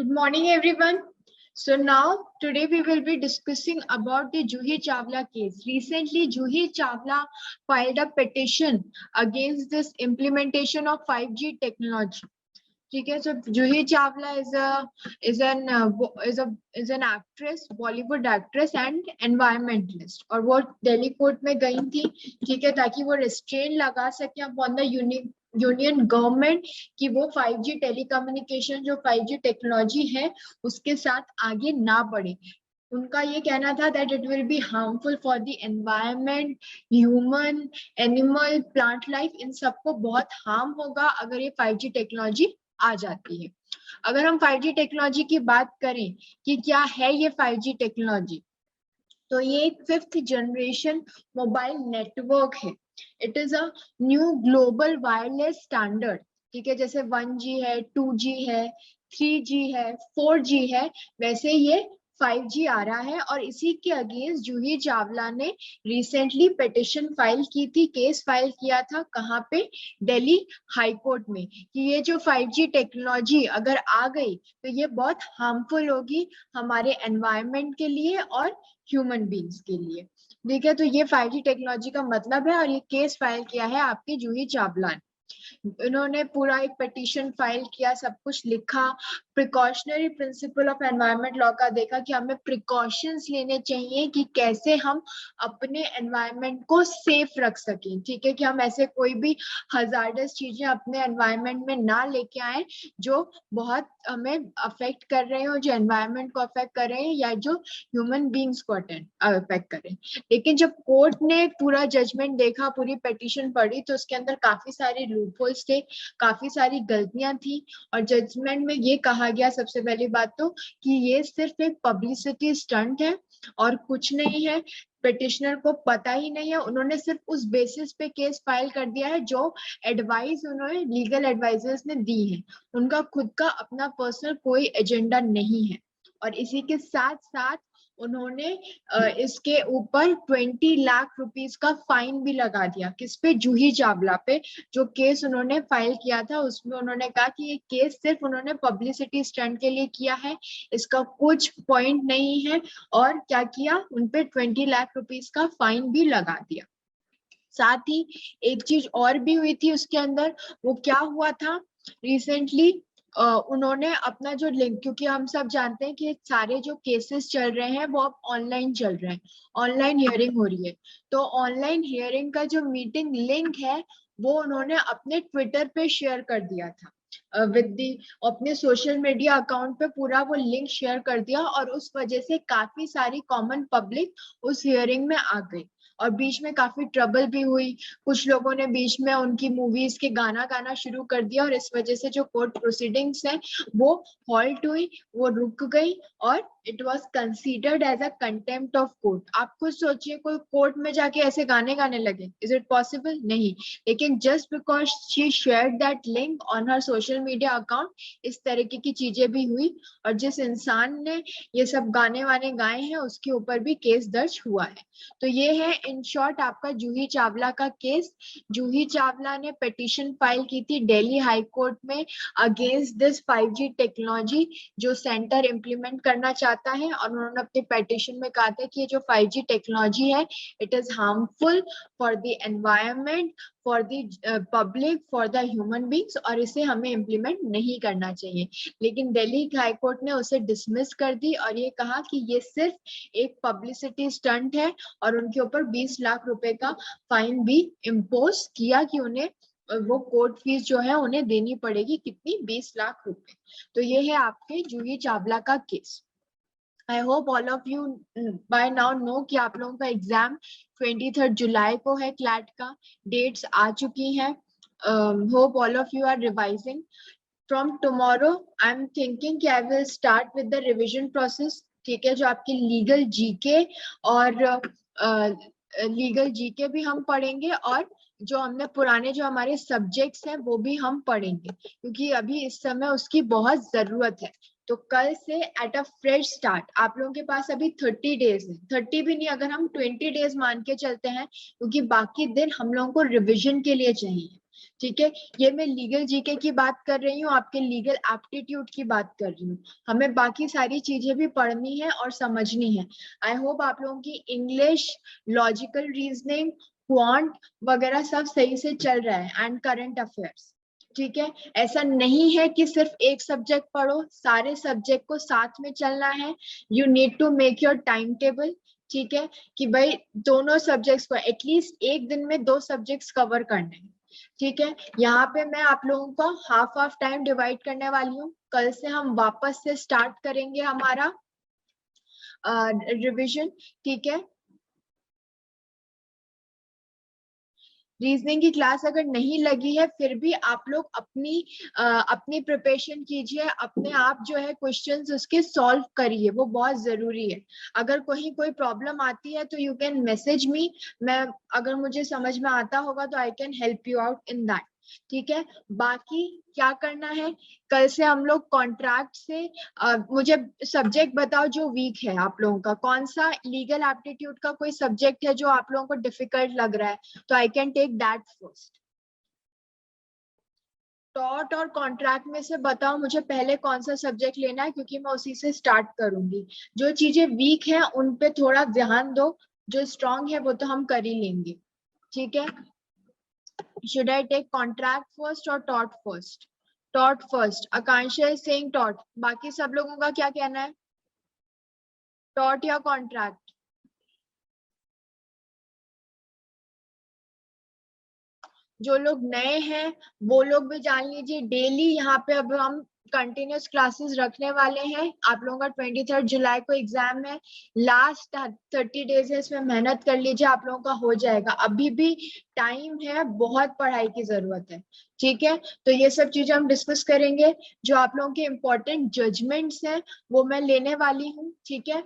Good morning, everyone. So now, today we will be discussing about the Juhi Chawla case. Recently, Juhi Chawla filed a petition against this implementation of 5G technology. Okay, so Juhi Chawla is an actress, Bollywood actress and environmentalist. और वो Delhi court में गई थी, ठीक है, ताकि वो restraint लगा सके upon the यूनियन गवर्नमेंट कि वो 5G टेलीकम्युनिकेशन जो 5G टेक्नोलॉजी है उसके साथ आगे ना बढ़े। उनका ये कहना था that it will be harmful for the environment, human, animal, plant life, इन सबको बहुत हार्म होगा अगर ये 5G टेक्नोलॉजी आ जाती है। अगर हम 5G टेक्नोलॉजी की बात करें कि क्या है ये 5G टेक्नोलॉजी, तो ये एक 5th जनरेशन मोबाइल नेटवर्क है। It is a new global wireless standard, ठीक है, जैसे 1G है, 2G है, 3G है, 4G है, वैसे ये 5G आ रहा है। और इसी के अगेंस्ट जूही चावला ने रिसेंटली पिटिशन फाइल की थी, केस फाइल किया था, कहाँ पे? दिल्ली हाई कोर्ट में, कि ये जो 5G टेक्नोलॉजी अगर आ गई तो ये बहुत हार्मफुल होगी हमारे एनवायरनमेंट के लिए और ह्यूमन बींग्स के लिए। ठीक है, तो ये 5G टेक्नोलॉजी का मतलब है और ये केस फाइल किया है आपकी जूही चावला ने। इन्होंने पूरा एक पिटीशन फाइल किया, सब कुछ लिखा, precautionary principle of environment law का देखा कि हमें प्रिकॉशंस लेने चाहिए कि कैसे हम अपने एनवायरनमेंट को सेफ रख सकें। ठीक है, कि हम ऐसे कोई भी हजार्डस चीजें अपने एनवायरनमेंट में ना लेके आए जो बहुत हमें अफेक्ट कर रहे हो, जो एनवायरनमेंट को अफेक्ट कर रहे हैं या जो ह्यूमन बींग्स को अफेक्ट कर रहे हैं। लेकिन जब कोर्ट ने पूरा जजमेंट देखा, पूरी पिटीशन पढ़ी, तो उसके अंदर काफी सारे लूपहोल्स थे, काफी सारी गलतियां थी। और जजमेंट में ये कहा गया सबसे पहली बात तो कि ये सिर्फ एक पब्लिसिटी स्टंट है और कुछ नहीं है। पिटिशनर को पता ही नहीं है, उन्होंने सिर्फ उस बेसिस पे केस फाइल कर दिया है जो एडवाइस उन्होंने लीगल एडवाइजर्स ने दी है। उनका खुद का अपना पर्सनल कोई एजेंडा नहीं है। और इसी के साथ साथ उन्होंने इसके ऊपर 20 लाख रुपीस का फाइन भी लगा दिया। किस पे? जूही चावला पे। जो केस उन्होंने फाइल किया था उसमें उन्होंने कहा कि ये केस सिर्फ उन्होंने पब्लिसिटी स्टंट के लिए किया है, इसका कुछ पॉइंट नहीं है। और क्या किया? उनपे 20 लाख रुपीस का फाइन भी लगा दिया। साथ ही एक चीज और भी हुई थी उसके अंदर, वो क्या हुआ था? रिसेंटली उन्होंने अपना जो लिंक, क्योंकि हम सब जानते हैं कि सारे जो केसेस चल रहे हैं वो अब ऑनलाइन चल रहे हैं, ऑनलाइन हियरिंग हो रही है। तो ऑनलाइन हियरिंग का जो मीटिंग लिंक है वो उन्होंने अपने ट्विटर पे शेयर कर दिया था, विद दी अपने सोशल मीडिया अकाउंट पे पूरा वो लिंक शेयर कर दिया। और उस वजह से काफी सारी कॉमन पब्लिक उस हियरिंग में आ गई और बीच में काफी ट्रबल भी हुई। कुछ लोगों ने बीच में उनकी मूवीज के गाना गाना शुरू कर दिया और इस वजह से जो कोर्ट प्रोसीडिंग्स है वो हॉल्ट हुई, वो रुक गई और it was considered as a contempt of court. आप खुद सोचिए, कोई कोर्ट में जाके ऐसे गाने गाने लगे, इज इट पॉसिबल? नहीं। लेकिन just because she shared that link on her social media account, इस तरीके की चीजें भी हुई। और जिस इंसान ने ये सब गाने वाने गाए हैं उसके ऊपर भी केस दर्ज हुआ है। तो ये है इन शॉर्ट आपका जूही चावला का केस। जूही चावला ने पिटीशन फाइल की थी दिल्ली हाई कोर्ट में अगेंस्ट दिस 5G टेक्नोलॉजी जो सेंटर इम्प्लीमेंट करना चाहता है। और उन्होंने अपने पिटीशन में कहा था कि ये जो 5G टेक्नोलॉजी है it is harmful for the environment, for the public, for the human beings, और इसे हमें इम्प्लीमेंट नहीं करना चाहिए। लेकिन दिल्ली हाई कोर्ट ने उसे डिसमिस कर दी और ये कहा कि ये सिर्फ एक पब्लिसिटी स्टंट है और उनके ऊपर 20 लाख रुपए का फाइन भी इम्पोज किया कि उन्हें वो कोर्ट फीस जो है उन्हें देनी पड़ेगी। कितनी? 20 लाख रुपए। तो ये है आपके जूही चावला का case. I hope all of you by now know कि आप लोगों का एग्जाम 23 जुलाई को है, क्लैट का डेट्स आ चुकी हैं। Hope all of you are revising. From tomorrow I am thinking कि I will start with the revision process. ठीक है, जो आपकी लीगल जीके और लीगल जीके भी हम पढ़ेंगे और जो हमने पुराने जो हमारे सब्जेक्ट्स हैं वो भी हम पढ़ेंगे, क्योंकि अभी इस समय उसकी बहुत जरूरत है। तो कल से एट अ फ्रेश स्टार्ट आप लोगों के पास अभी 30 डेज है, 30 भी नहीं, अगर हम 20 डेज मान के चलते हैं, क्योंकि बाकी दिन हम लोगों को रिविजन के लिए चाहिए। ठीक है, ये मैं लीगल जीके की बात कर रही हूँ, आपके लीगल एप्टीट्यूड की बात कर रही हूँ। हमें बाकी सारी चीजें भी पढ़नी है और समझनी है। आई होप आप लोगों की इंग्लिश, लॉजिकल रीजनिंग, क्वांट वगैरह सब सही से चल रहा है, एंड करंट अफेयर्स। ठीक है, ऐसा नहीं है कि सिर्फ एक सब्जेक्ट पढ़ो, सारे सब्जेक्ट को साथ में चलना है। You need to make your time table. ठीक है, कि भाई दोनों सब्जेक्ट्स को एटलीस्ट एक दिन में 2 सब्जेक्ट्स कवर करने हैं। ठीक है, यहाँ पे मैं आप लोगों को हाफ हाफ टाइम डिवाइड करने वाली हूँ। कल से हम वापस से स्टार्ट करेंगे हमारा रिवीजन। ठीक है, रीजनिंग की क्लास अगर नहीं लगी है फिर भी आप लोग अपनी प्रिपरेशन कीजिए, अपने आप जो है क्वेश्चंस उसके सॉल्व करिए, वो बहुत जरूरी है। अगर कोई प्रॉब्लम आती है तो यू कैन मैसेज मी, मैं अगर मुझे समझ में आता होगा तो I can help you out in that. ठीक है, बाकी क्या करना है, कल से हम लोग कॉन्ट्रैक्ट से मुझे सब्जेक्ट बताओ जो वीक है आप लोगों का, कौन सा लीगल एप्टीट्यूड का कोई सब्जेक्ट है जो आप लोगों को डिफिकल्ट लग रहा है, तो I can take that first. टॉट और कॉन्ट्रैक्ट में से बताओ मुझे पहले कौन सा सब्जेक्ट लेना है, क्योंकि मैं उसी से स्टार्ट करूंगी। जो चीजें वीक है उन पे थोड़ा ध्यान दो, जो स्ट्रांग है वो तो हम कर ही लेंगे। ठीक है, should I take contract first और taught first? Taught first, Akanksha is saying taught, बाकी सब लोगों का क्या कहना है, टॉट या कॉन्ट्रैक्ट? जो लोग नए हैं वो लोग भी जान लीजिए, डेली यहाँ पे अब हम कंटिन्यूस क्लासेस रखने वाले हैं। आप लोगों का 23 जुलाई को एग्जाम है, लास्ट 30 डेज है, इसमें मेहनत कर लीजिए, आप लोगों का हो जाएगा। अभी भी टाइम है, बहुत पढ़ाई की जरूरत है। ठीक है, तो ये सब चीजें हम डिस्कस करेंगे। जो आप लोगों के इम्पोर्टेंट जजमेंट्स हैं वो मैं लेने वाली हूँ। ठीक है,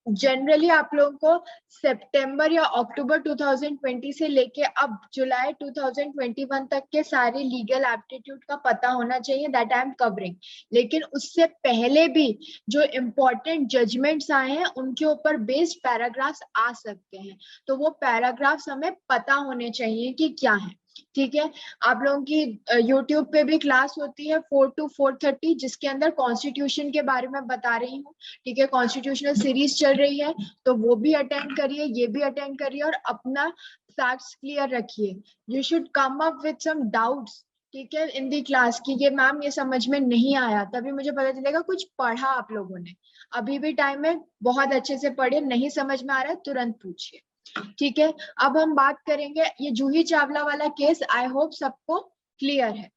जनरली आप लोगों को सितंबर या अक्टूबर 2020 से लेके अब जुलाई 2021 तक के सारे लीगल एप्टीट्यूड का पता होना चाहिए, दैट आई एम कवरिंग। लेकिन उससे पहले भी जो इम्पोर्टेंट जजमेंट्स आए हैं उनके ऊपर बेस्ड पैराग्राफ्स आ सकते हैं, तो वो पैराग्राफ्स हमें पता होने चाहिए कि क्या है। ठीक है, आप लोगों की यूट्यूब पे भी क्लास होती है 4 to 4:30, जिसके अंदर कॉन्स्टिट्यूशन के बारे में बता रही हूँ। ठीक है, कॉन्स्टिट्यूशनल सीरीज चल रही है, तो वो भी अटेंड करिए, ये भी अटेंड करिए, और अपना फैक्ट्स क्लियर रखिए। You should come up with some doubts. ठीक है, इन दी क्लास की ये मैम ये समझ में नहीं आया, तभी मुझे पता चलेगा कुछ पढ़ा आप लोगों ने। अभी भी टाइम है, बहुत अच्छे से पढ़िए, नहीं समझ में आ रहा है तुरंत पूछिए। ठीक है, अब हम बात करेंगे ये जूही चावला वाला केस, आई होप सबको क्लियर है।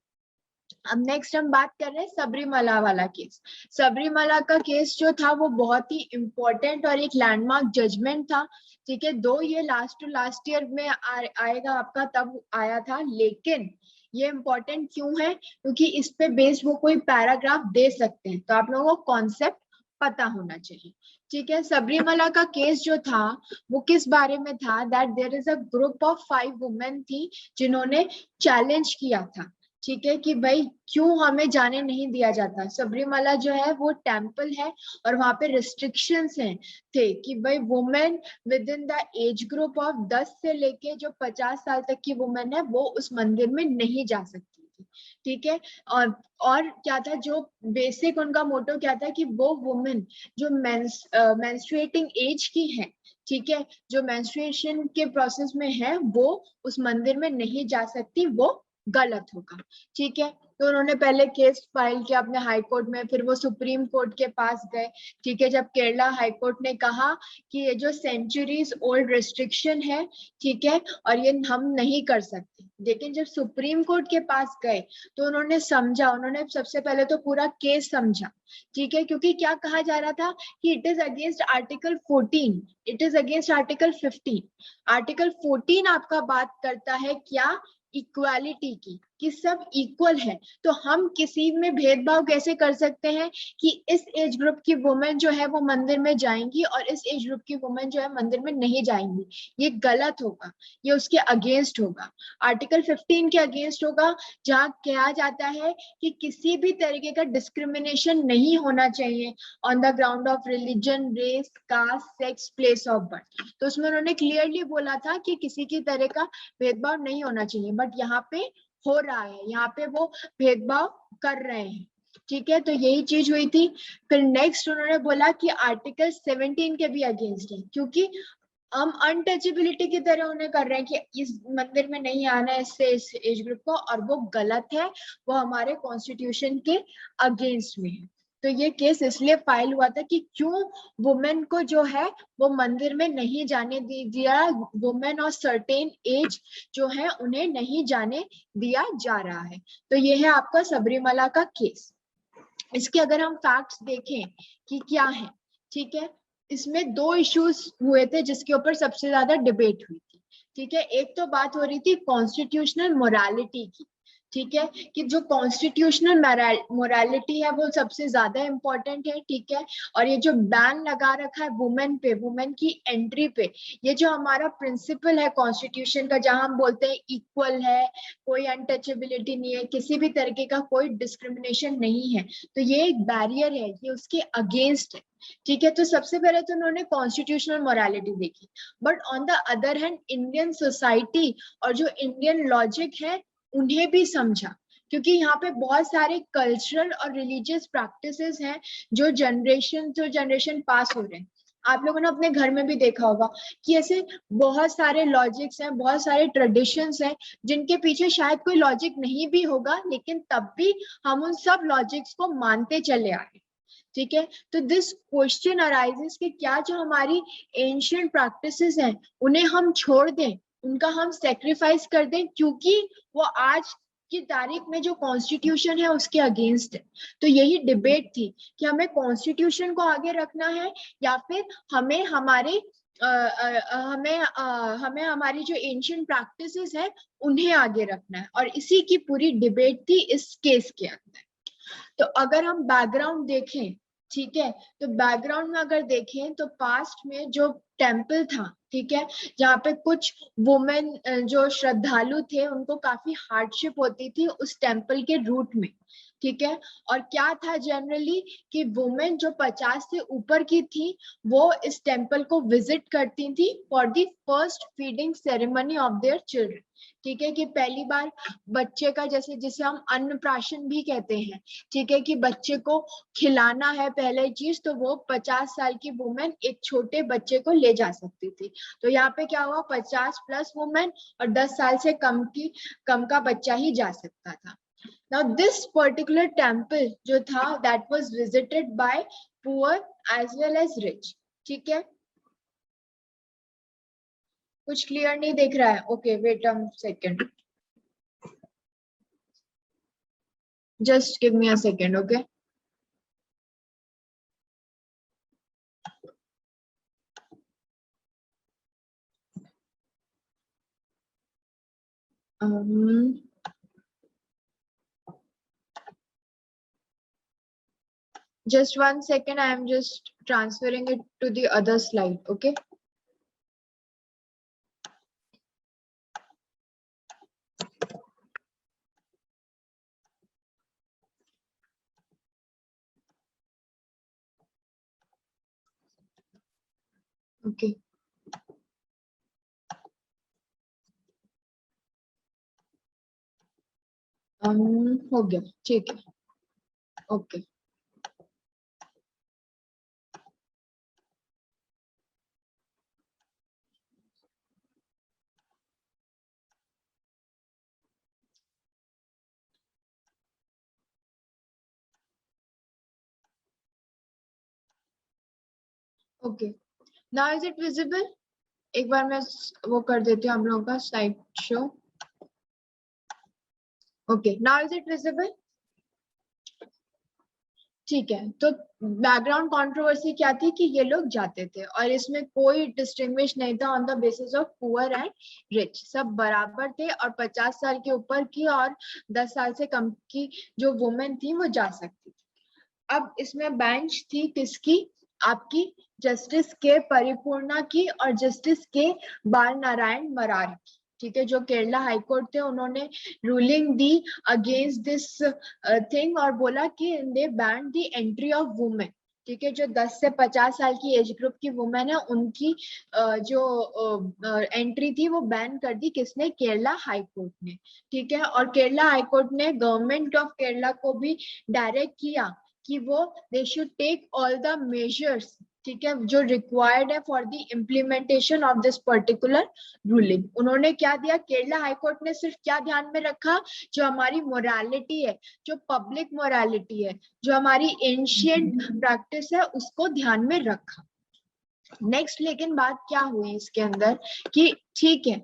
अब नेक्स्ट हम बात कर रहे हैं सबरीमाला वाला केस। सबरीमाला का केस जो था वो बहुत ही इंपॉर्टेंट और एक लैंडमार्क जजमेंट था। ठीक है, दो ये लास्ट टू लास्ट ईयर में आएगा आपका, तब आया था, लेकिन ये इम्पोर्टेंट क्यों है, क्योंकि इस पे बेस्ड वो कोई पैराग्राफ दे सकते हैं, तो आप लोगों को कॉन्सेप्ट पता होना चाहिए। ठीक है, सबरीमाला का केस जो था वो किस बारे में था, that there is a group of 5 women थी जिन्होंने चैलेंज किया था। ठीक है, कि भाई क्यों हमें जाने नहीं दिया जाता। सबरीमाला जो है वो टेम्पल है और वहां पे रिस्ट्रिक्शंस हैं थे कि भाई women with in the age group of 10 से लेके जो 50 साल तक की वुमेन है वो उस मंदिर में नहीं जा सकती थी। ठीक है, और क्या था, जो बेसिक उनका मोटो क्या था कि वो वुमेन जो मेंस्ट्रुएटिंग एज की है, ठीक है, जो मेंस्ट्रुएशन के प्रोसेस में है, वो उस मंदिर में नहीं जा सकती, वो गलत होगा। ठीक है, तो उन्होंने पहले केस फाइल किया अपने हाई कोर्ट में, फिर वो सुप्रीम कोर्ट के पास गए। ठीक है, जब केरला हाई कोर्ट ने कहा कि ये जो सेंचुरीज ओल्ड रिस्ट्रिक्शन है, ठीक है, और ये हम नहीं कर सकते, लेकिन जब सुप्रीम कोर्ट के पास गए तो उन्होंने समझा, उन्होंने सबसे पहले तो पूरा केस समझा। ठीक है, क्योंकि क्या कहा जा रहा था कि it is against article 14, it is against article 15। Article 14 आपका बात करता है क्या, इक्वालिटी की। कि सब इक्वल है, तो हम किसी में भेदभाव कैसे कर सकते हैं कि इस एज ग्रुप की वुमेन जो है वो मंदिर में जाएंगी और इस एज ग्रुप की वुमेन जो है मंदिर में नहीं जाएंगी। ये गलत होगा, ये उसके अगेंस्ट होगा, आर्टिकल 15 के अगेंस्ट होगा, जहाँ कहा जाता है कि किसी भी तरीके का डिस्क्रिमिनेशन नहीं होना चाहिए on the ground of religion, race, caste, sex, place of birth. तो उसमें उन्होंने क्लियरली बोला था कि किसी की तरह का भेदभाव नहीं होना चाहिए, बट यहाँ पे हो रहा है, यहाँ पे वो भेदभाव कर रहे हैं। ठीक है, तो यही चीज हुई थी। फिर नेक्स्ट उन्होंने बोला कि आर्टिकल 17 के भी अगेंस्ट है, क्योंकि हम अनटचेबिलिटी की तरह उन्हें कर रहे हैं कि इस मंदिर में नहीं आना है इससे इस एज ग्रुप को, और वो गलत है, वो हमारे कॉन्स्टिट्यूशन के अगेंस्ट में है। तो ये केस इसलिए फाइल हुआ था कि क्यों वुमेन को जो है वो मंदिर में नहीं जाने दिया, वुमेन और सर्टेन एज जो है उन्हें नहीं जाने दिया जा रहा है। तो ये है आपका सबरीमला का केस। इसके अगर हम फैक्ट्स देखें कि क्या है, ठीक है, इसमें दो इश्यूज हुए थे जिसके ऊपर सबसे ज्यादा डिबेट हुई थी। ठीक है, एक तो बात हो रही थी कॉन्स्टिट्यूशनल मोरालिटी की। ठीक है, कि जो कॉन्स्टिट्यूशनल मोरालिटी है वो सबसे ज्यादा इम्पोर्टेंट है। ठीक है, और ये जो बैन लगा रखा है वुमेन पे, वुमेन की एंट्री पे, ये जो हमारा प्रिंसिपल है कॉन्स्टिट्यूशन का, जहां हम बोलते हैं इक्वल है, कोई अनटचेबिलिटी नहीं है, किसी भी तरीके का कोई डिस्क्रिमिनेशन नहीं है, तो ये एक बैरियर है, ये उसके अगेंस्ट है। ठीक है, तो सबसे पहले तो उन्होंने कॉन्स्टिट्यूशनल मोरालिटी देखी, but on the other hand Indian society और जो इंडियन लॉजिक है उन्हें भी समझा, क्योंकि यहाँ पे बहुत सारे कल्चरल और रिलीजियस प्रैक्टिसेस हैं जो जनरेशन पास हो रहे हैं। आप लोगों ने अपने घर में भी देखा होगा कि ऐसे बहुत सारे लॉजिक्स हैं, बहुत सारे ट्रेडिशंस हैं जिनके पीछे शायद कोई लॉजिक नहीं भी होगा, लेकिन तब भी हम उन सब लॉजिक्स को मानते चले आए। ठीक है, तो दिस क्वेश्चन अराइजेस कि क्या जो हमारी एंशियंट प्रैक्टिसेस हैं उन्हें हम छोड़ दें, उनका हम सेक्रीफाइस कर दें, क्योंकि वो आज की तारीख में जो कॉन्स्टिट्यूशन है उसके अगेंस्ट है। तो यही डिबेट थी कि हमें कॉन्स्टिट्यूशन को आगे रखना है या फिर हमें हमारे हमें हमारी जो एंशियंट प्रैक्टिसेस है उन्हें आगे रखना है, और इसी की पूरी डिबेट थी इस केस के अंदर। तो अगर हम बैकग्राउंड देखें, ठीक है, तो बैकग्राउंड में अगर देखें तो पास्ट में जो टेम्पल था, ठीक है, जहाँ पे कुछ वुमेन जो श्रद्धालु थे उनको काफी हार्डशिप होती थी उस टेम्पल के रूट में। ठीक है, और क्या था जनरली कि वुमेन जो 50 से ऊपर की थी वो इस टेम्पल को विजिट करती थी for the first feeding ceremony of their children. ठीक है, कि पहली बार बच्चे का, जैसे जिसे हम अन्नप्राशन भी कहते हैं, ठीक है, कि बच्चे को खिलाना है पहले चीज, तो वो 50 साल की वुमेन एक छोटे बच्चे को ले जा सकती थी। तो यहाँ पे क्या हुआ, 50+ वुमेन और 10 साल से कम का बच्चा ही जा सकता था। Now this particular temple जो था that was visited by poor as well as rich. ठीक है, कुछ क्लियर नहीं दिख रहा है? Okay, wait a second, just give me a second. Okay, just 1 second, I am just transferring it to the other slide. Okay. Okay. हो गया, ठीक है। Okay, okay, now is it visible? एक बार मैं वो कर देती हूँ आप लोगों का slide show. Okay, now is it visible? ठीक है, तो बैकग्राउंड कंट्रोवर्सी क्या थी कि ये लोग जाते थे और इसमें कोई डिस्टिंग्विश नहीं था on the basis of poor and rich, सब बराबर थे और 50 साल के ऊपर की और 10 साल से कम की जो वुमेन थी वो जा सकती थी। अब इसमें बेंच थी किसकी, आपकी जस्टिस के परिपूर्णा की और जस्टिस के बाल नारायण मरार की। ठीक है, जो केरला हाईकोर्ट थे उन्होंने रूलिंग दी अगेंस्ट दिस थिंग और बोला कि they ban the entry of women. ठीक है, जो 10 से 50 साल की एज ग्रुप की वुमेन है उनकी जो एंट्री थी वो बैन कर दी, किसने, केरला हाई कोर्ट ने। ठीक है, और केरला हाई कोर्ट ने गवर्नमेंट ऑफ केरला को भी डायरेक्ट किया कि वो they should take all the measures, ठीक है, जो रिक्वायर्ड है for the implementation of this particular ruling. उन्होंने क्या दिया, केरला हाई कोर्ट ने सिर्फ क्या ध्यान में रखा, जो हमारी मोरालिटी है, जो पब्लिक मोरालिटी है, जो हमारी एंशियंट प्रैक्टिस है, उसको ध्यान में रखा। नेक्स्ट लेकिन बात क्या हुई इसके अंदर कि ठीक है,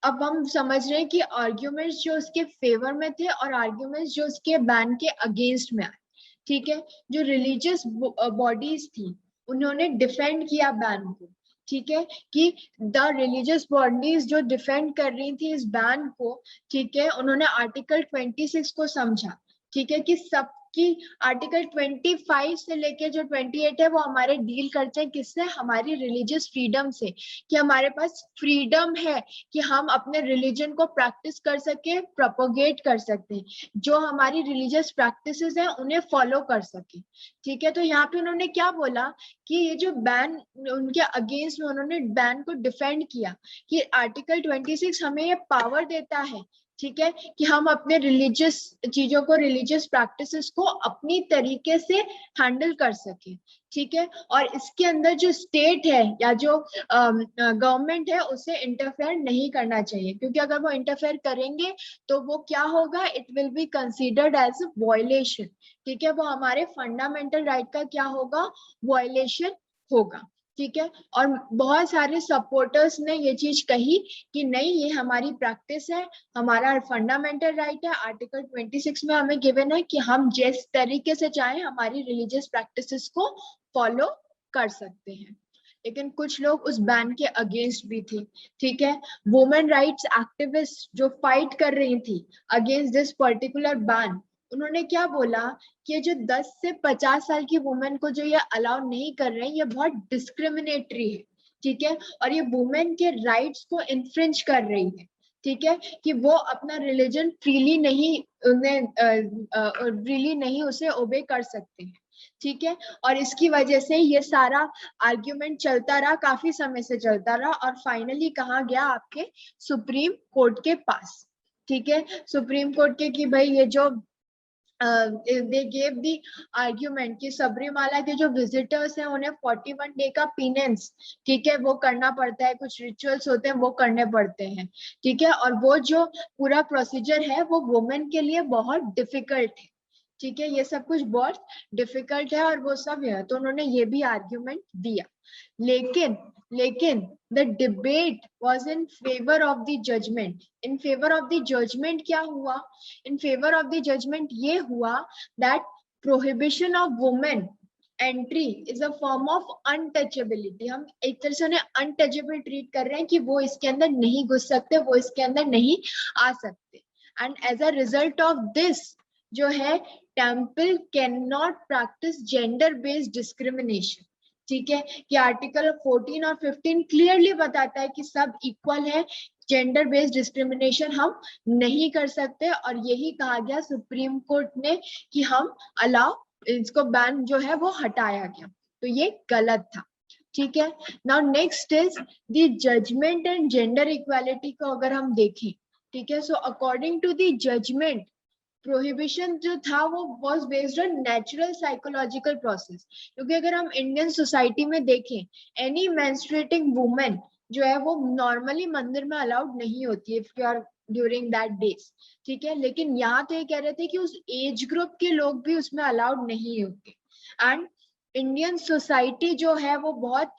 अब हम समझ रहे हैं कि आर्ग्यूमेंट्स जो उसके फेवर में थे और आर्ग्यूमेंट्स जो उसके बैन के अगेंस्ट में आए। ठीक है, जो रिलीजियस बॉडीज थी उन्होंने डिफेंड किया बैन को। ठीक है, कि द रिलीजियस बॉडीज जो डिफेंड कर रही थी इस बैन को, ठीक है, उन्होंने आर्टिकल 26 को समझा। ठीक है, कि सबकी आर्टिकल 25 से लेके जो 28 है वो हमारे डील करते हैं किससे, हमारी रिलीजियस फ्रीडम से, कि हमारे पास फ्रीडम है कि हम अपने रिलीजन को प्रैक्टिस कर सके, प्रोपोगेट कर सकते, जो हमारी रिलीजियस प्रैक्टिसेस हैं उन्हें फॉलो कर सके। ठीक है, तो यहाँ पे उन्होंने क्या बोला कि ये जो बैन उनके अगेंस्ट में उन्होंने बैन को डिफेंड किया कि आर्टिकल 26 हमें ये पावर देता है, ठीक है, कि हम अपने रिलीजियस चीजों को, रिलीजियस प्रैक्टिसेस को अपनी तरीके से हैंडल कर सके। ठीक है, और इसके अंदर जो स्टेट है या जो गवर्नमेंट है उसे इंटरफेयर नहीं करना चाहिए, क्योंकि अगर वो इंटरफेयर करेंगे तो वो क्या होगा, it will be considered as a violation. ठीक है, वो हमारे फंडामेंटल राइट का क्या होगा, वायलेशन होगा। ठीक है, और बहुत सारे सपोर्टर्स ने ये चीज कही कि नहीं, ये हमारी प्रैक्टिस है, हमारा फंडामेंटल राइट है, आर्टिकल 26 में हमें गिवन है कि हम जिस तरीके से चाहे हमारी रिलीजियस प्रैक्टिसेस को फॉलो कर सकते हैं। लेकिन कुछ लोग उस बैन के अगेंस्ट भी थे। ठीक है, वुमेन राइट्स एक्टिविस्ट जो फाइट कर रही थी अगेंस्ट दिस पर्टिकुलर बैन, उन्होंने क्या बोला कि जो 10 से 50 साल की वुमेन को जो ये अलाउ नहीं कर रहे हैं, ये बहुत डिस्क्रिमिनेटरी है। ठीक है, और ये वुमेन के राइट्स को इन्फ्रिंज कर रही है। ठीक है, कि वो अपना रिलीजन फ्रीली नहीं उसे ओबे कर सकते हैं। ठीक है, और इसकी वजह से ये सारा आर्ग्यूमेंट चलता रहा, काफी समय से चलता रहा, और फाइनली कहाँ गया, आपके सुप्रीम कोर्ट के पास। ठीक है, सुप्रीम कोर्ट के कि भाई ये जो दे गेव दी आर्ग्यूमेंट कि सबरीमाला के जो विजिटर्स हैं उन्हें 41 डे का पीनेंस, ठीक है, वो करना पड़ता है, कुछ रिचुअल्स होते हैं वो करने पड़ते हैं। ठीक है, और वो जो पूरा प्रोसीजर है वो वुमेन के लिए बहुत डिफिकल्ट है। ठीक है, ये सब कुछ बहुत डिफिकल्ट है और वो सब है, तो उन्होंने ये भी आर्ग्यूमेंट दिया। लेकिन लेकिन the debate was in favour of the judgment. In favour of the judgment क्या हुआ, in favour of the judgment ये हुआ that prohibition of women entry is a form of untouchability. हम एक तरह से उन्हें अनटचेबल ट्रीट कर रहे हैं कि वो इसके अंदर नहीं घुस सकते, वो इसके अंदर नहीं आ सकते। And as a result of this जो है, temple can not practise gender based discrimination. ठीक है, कि आर्टिकल 14 और 15 क्लियरली बताता है कि सब इक्वल है, जेंडर बेस्ड डिस्क्रिमिनेशन हम नहीं कर सकते, और यही कहा गया सुप्रीम कोर्ट ने कि हम अलाउ, इसको बैन जो है वो हटाया गया, तो ये गलत था। ठीक है, now next is the judgment and gender equality को अगर हम देखें। ठीक है, so according to the judgment, prohibition जो था वो was based on natural psychological process, क्योंकि अगर हम इंडियन सोसाइटी में देखें, एनी मेंस्ट्रुएटिंग वुमेन जो है वो नॉर्मली मंदिर में अलाउड नहीं होती है if you are during that days. ठीक है, लेकिन यहाँ तो ये कह रहे थे कि उस एज ग्रुप के लोग भी उसमें अलाउड नहीं होते। एंड इंडियन सोसाइटी जो है वो बहुत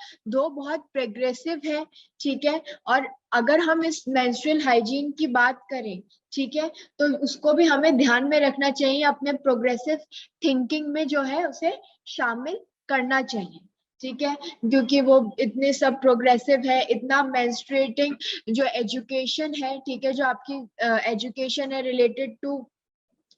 प्रोग्रेसिव है, ठीक है। और अगर हम इस मेंस्ट्रुअल हाइजीन की बात करें, ठीक है, तो उसको भी हमें ध्यान में रखना चाहिए, अपने प्रोग्रेसिव थिंकिंग में जो है उसे शामिल करना चाहिए, ठीक है। क्योंकि वो इतने सब प्रोग्रेसिव है, इतना मेंस्ट्रुएटिंग जो एजुकेशन है, ठीक है, जो आपकी एजुकेशन है रिलेटेड टू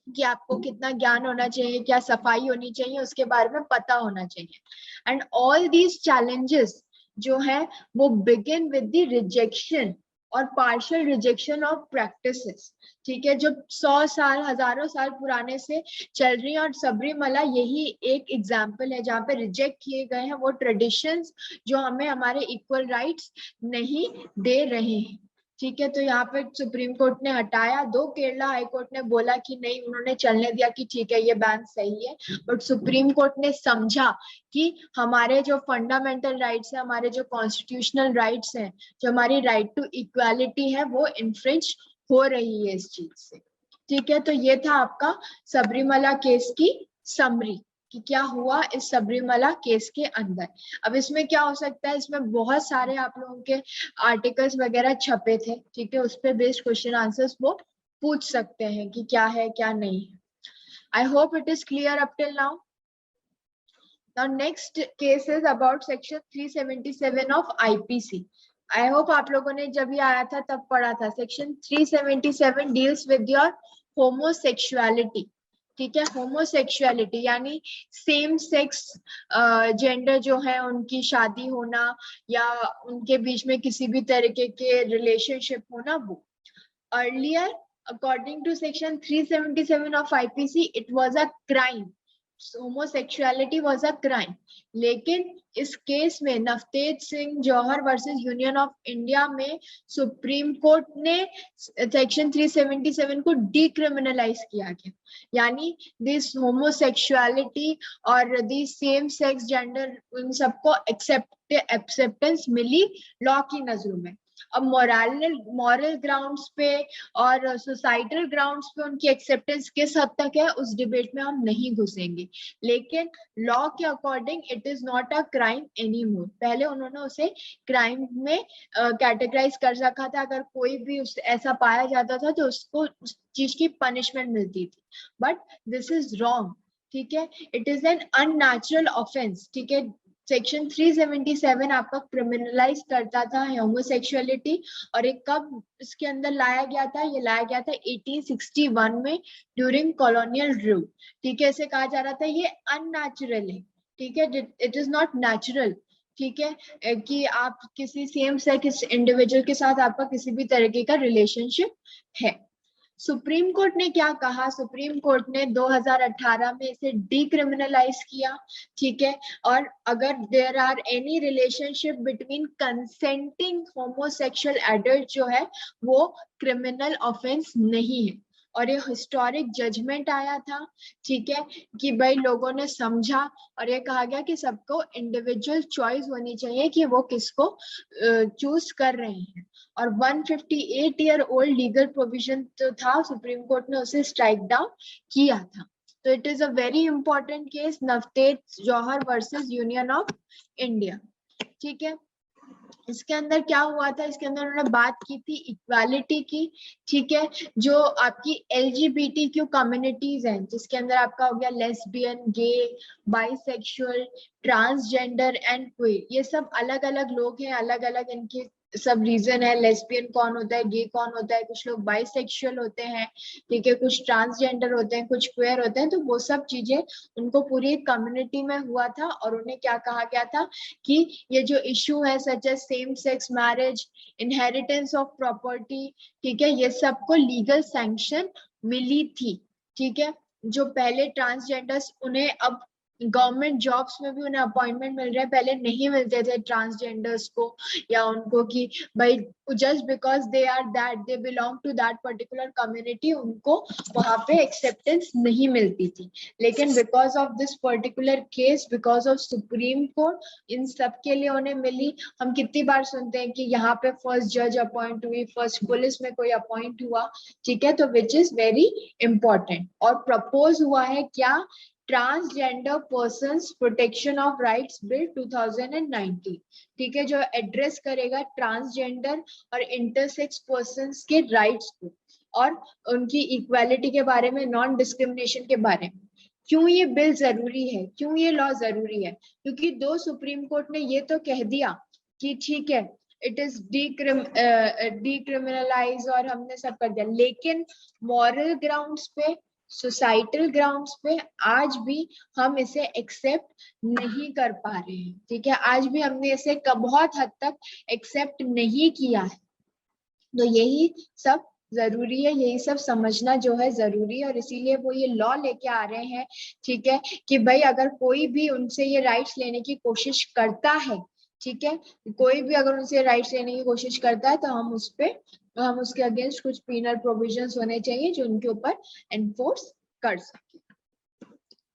कि आपको कितना ज्ञान होना चाहिए, क्या सफाई होनी चाहिए, उसके बारे में पता होना चाहिए। एंड ऑल दीज चैलेंजेस जो है वो बिगिन विद द रिजेक्शन और पार्शियल रिजेक्शन ऑफ प्रैक्टिसेस, ठीक है, जो 100 साल हजारों साल पुराने से चल रही है। और सबरीमला यही एक एग्जाम्पल है जहाँ पे रिजेक्ट किए गए हैं वो ट्रेडिशंस जो हमें हमारे इक्वल राइट्स नहीं दे रहे हैं, ठीक है। तो यहाँ पे सुप्रीम कोर्ट ने हटाया, दो केरला हाई कोर्ट ने बोला कि नहीं, उन्होंने चलने दिया कि ठीक है ये बैन सही है, बट सुप्रीम कोर्ट ने समझा कि हमारे जो फंडामेंटल राइट्स है, हमारे जो कॉन्स्टिट्यूशनल राइट्स हैं, जो हमारी राइट टू इक्वालिटी है, वो इन्फ्रिंज हो रही है इस चीज से, ठीक है। तो ये था आपका सबरीमला केस की समरी कि क्या हुआ इस सबरीमला केस के अंदर। अब इसमें क्या हो सकता है, इसमें बहुत सारे आप लोगों के आर्टिकल्स वगैरह छपे थे, ठीक है, उस पे बेस्ड क्वेश्चन आंसर्स वो पूछ सकते हैं कि क्या है क्या नहीं है। आई hope it is clear up till now. Now next case is about section 377 of IPC. I hope आप लोगों ने जब ये आया था तब पढ़ा था। Section 377 deals with your homosexuality, ठीक है। होमोसेक्सुअलिटी यानी सेम सेक्स जेंडर जो है उनकी शादी होना या उनके बीच में किसी भी तरीके के रिलेशनशिप होना, वो earlier according to section 377 of IPC it was a crime, homosexuality was a crime। लेकिन इस केस में नवतेज सिंह जौहर वर्सेस यूनियन ऑफ इंडिया में सुप्रीम कोर्ट ने सेक्शन 377 को डिक्रिमिनलाइज किया गया, यानी दिस होमोसेक्सुअलिटी और दिस सेम सेक्स जेंडर उन सबको एक्सेप्टेंस मिली लॉ की नजरों में। अब मॉरल ग्राउंड्स पे और सोसाइटल ग्राउंड्स पे उनकी एक्सेप्टेंस किस हद तक है उस डिबेट में हम नहीं घुसेंगे, लेकिन लॉ के according it is not a crime any more. पहले उन्होंने उसे क्राइम में कैटेगराइज कर रखा था, अगर कोई भी उस ऐसा पाया जाता था तो उसको उस चीज की पनिशमेंट मिलती थी, बट दिस इज रॉन्ग, ठीक है। It is an unnatural offence, ठीक है। सेक्शन 377 आपका क्रिमिनलाइज करता था होमोसेक्सुअलिटी, और एक कब इसके अंदर लाया गया था, ये लाया गया था 1861 में ड्यूरिंग कॉलोनियल रूल, ठीक है। इसे कहा जा रहा था ये अननेचुरल है, ठीक है, इट इज नॉट नेचुरल, ठीक है, कि आप किसी सेम सेक्स इंडिविजुअल के साथ आपका किसी भी तरीके का रिलेशनशिप है। सुप्रीम कोर्ट ने क्या कहा, सुप्रीम कोर्ट ने 2018 में इसे डिक्रिमिनलाइज किया, ठीक है। और अगर there are any relationship between consenting homosexual adult जो है वो क्रिमिनल ऑफेंस नहीं है। और ये हिस्टोरिक जजमेंट आया था, ठीक है, कि भाई लोगों ने समझा और ये कहा गया कि सबको इंडिविजुअल चॉइस होनी चाहिए कि वो किसको चूज कर रहे हैं। और 158 ईयर ओल्ड लीगल प्रोविजन जो था सुप्रीम कोर्ट ने उसे स्ट्राइक डाउन किया था। तो it is a very important case, Navtej Johar versus union of India, ठीक है। इसके अंदर क्या हुआ था, इसके अंदर उन्होंने बात की थी इक्वालिटी की, ठीक है। जो आपकी LGBTQ कम्युनिटीज हैं, जिसके अंदर आपका हो गया lesbian, gay, bisexual, transgender and queer, ये सब अलग अलग लोग हैं, अलग अलग इनके सब रीजन है। लेस्बियन कौन होता है, गे कौन होता है, कुछ लोग बाइसेक्सुअल होते हैं, ठीक है, कुछ ट्रांसजेंडर होते हैं, कुछ क्वेयर होते हैं। तो वो सब चीजें उनको पूरी कम्युनिटी में हुआ था, और उन्हें क्या कहा गया था कि ये जो इशू है such as same sex marriage, inheritance of property, ठीक है, ये सबको लीगल सैंक्शन मिली थी, ठीक है। जो पहले ट्रांसजेंडर्स, उन्हें अब गवर्नमेंट जॉब्स में भी उन्हें अपॉइंटमेंट मिल रहे हैं, पहले नहीं मिलते थे ट्रांसजेंडर्स को या उनको, कि भाई just because they are that, they belong to that particular community, उनको वहां पे एक्सेप्टेंस नहीं मिलती थी। लेकिन because of this particular case, because of supreme court, इन सब के लिए उन्हें मिली। हम कितनी बार सुनते हैं कि यहाँ पे फर्स्ट जज अपॉइंट हुई, फर्स्ट पुलिस में कोई अपॉइंट हुआ, ठीक है, तो विच इज वेरी इंपॉर्टेंट। और प्रपोज हुआ है क्या, transgender persons protection of rights bill 2019, ठीक है, जो एड्रेस करेगा ट्रांसजेंडर और इंटरसेक्स पर्सन्स के राइट्स को और उनकी इक्वालिटी के बारे में, नॉन डिस्क्रिमिनेशन के बारे में। क्यों ये बिल जरूरी है, क्यों ये लॉ जरूरी है? क्योंकि दो सुप्रीम कोर्ट ने ये तो कह दिया कि ठीक है इट इज डीक्रिमिनलाइज और हमने सब कर दिया, लेकिन मॉरल ग्राउंड्स पे, सोसाइटल ग्राउंड्स पे आज भी हम इसे एक्सेप्ट नहीं कर पा रहे हैं, ठीक है, आज भी हमने इसे बहुत हद तक एक्सेप्ट नहीं किया है। तो यही सब जरूरी है, यही सब समझना जो है जरूरी है, और इसीलिए वो ये लॉ लेके आ रहे हैं, ठीक है, कि भाई अगर कोई भी उनसे ये राइट्स लेने की कोशिश करता है, ठीक है, कोई भी अगर उनसे राइट्स लेने की कोशिश करता है तो हम उसके अगेंस्ट कुछ पीनल प्रोविजंस होने चाहिए जो उनके ऊपर एनफोर्स कर सके।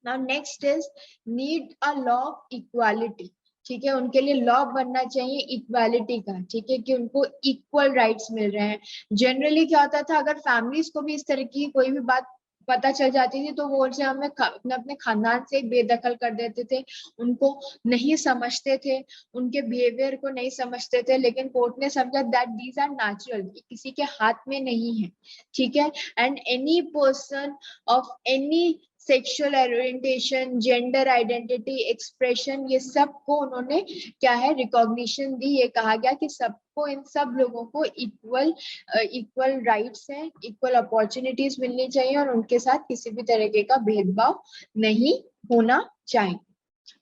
Now next is need a law of equality, ठीक है, उनके लिए लॉ बनना चाहिए इक्वालिटी का, ठीक है, कि उनको इक्वल राइट्स मिल रहे हैं। जनरली क्या होता था, अगर फैमिलीज को भी इस तरह की कोई भी बात पता चल जाती थी तो वो उनसे हमें अपने खानदान से बेदखल कर देते थे, उनको नहीं समझते थे, उनके बिहेवियर को नहीं समझते थे, लेकिन कोर्ट ने समझा दैट दीज आर नेचुरल, किसी के हाथ में नहीं है, ठीक है, and any person of any sexual orientation, gender identity, expression, ये सब को उन्होंने क्या है रिकॉग्निशन दी। ये कहा गया कि सबको, इन सब लोगों को इक्वल राइट्स हैं, इक्वल अपॉर्चुनिटीज मिलनी चाहिए और उनके साथ किसी भी तरीके का भेदभाव नहीं होना चाहिए।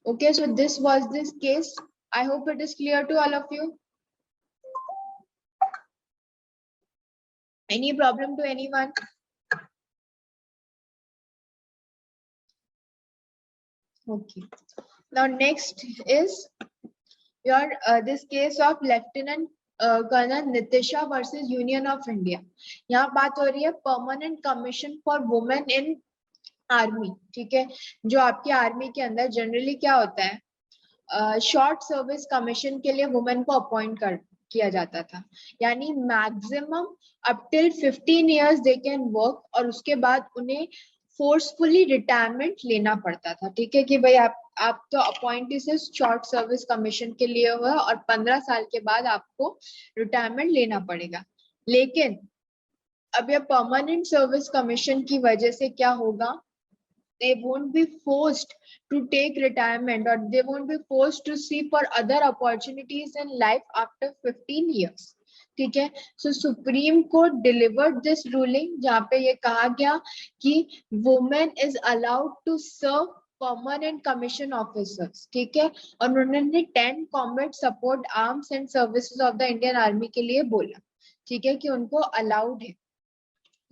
Okay, so this was this case. I hope it is clear to all of you. Any problem to anyone? Okay. Now next is your this case of Lieutenant Colonel Nitisha versus Union of India. यहाँ बात हो रही है permanent commission for women in army, ठीक है, जो आपकी army के अंदर जनरली क्या होता है, शॉर्ट सर्विस कमीशन के लिए वुमेन को अपॉइंट कर किया जाता था, यानी maximum up till 15 years they can work और उसके बाद उन्हें फोर्सफुली रिटायरमेंट लेना पड़ता था, ठीक है, कि भाई आप तो अपॉइंटी से शॉर्ट सर्विस कमीशन के लिए हुआ और 15 साल के बाद आपको रिटायरमेंट लेना पड़ेगा। लेकिन अब ये परमानेंट सर्विस कमीशन की वजह से क्या होगा, they won't be forced to take retirement or they won't be forced to see for other opportunities in life after 15 years, ठीक है। So supreme court delivered this ruling जहाँ पे ये कहा गया कि women is allowed to serve permanent commission officers, ठीक है, और उन्होंने 10 combat support arms and services of the Indian army के लिए बोला, ठीक है, कि उनको अलाउड है।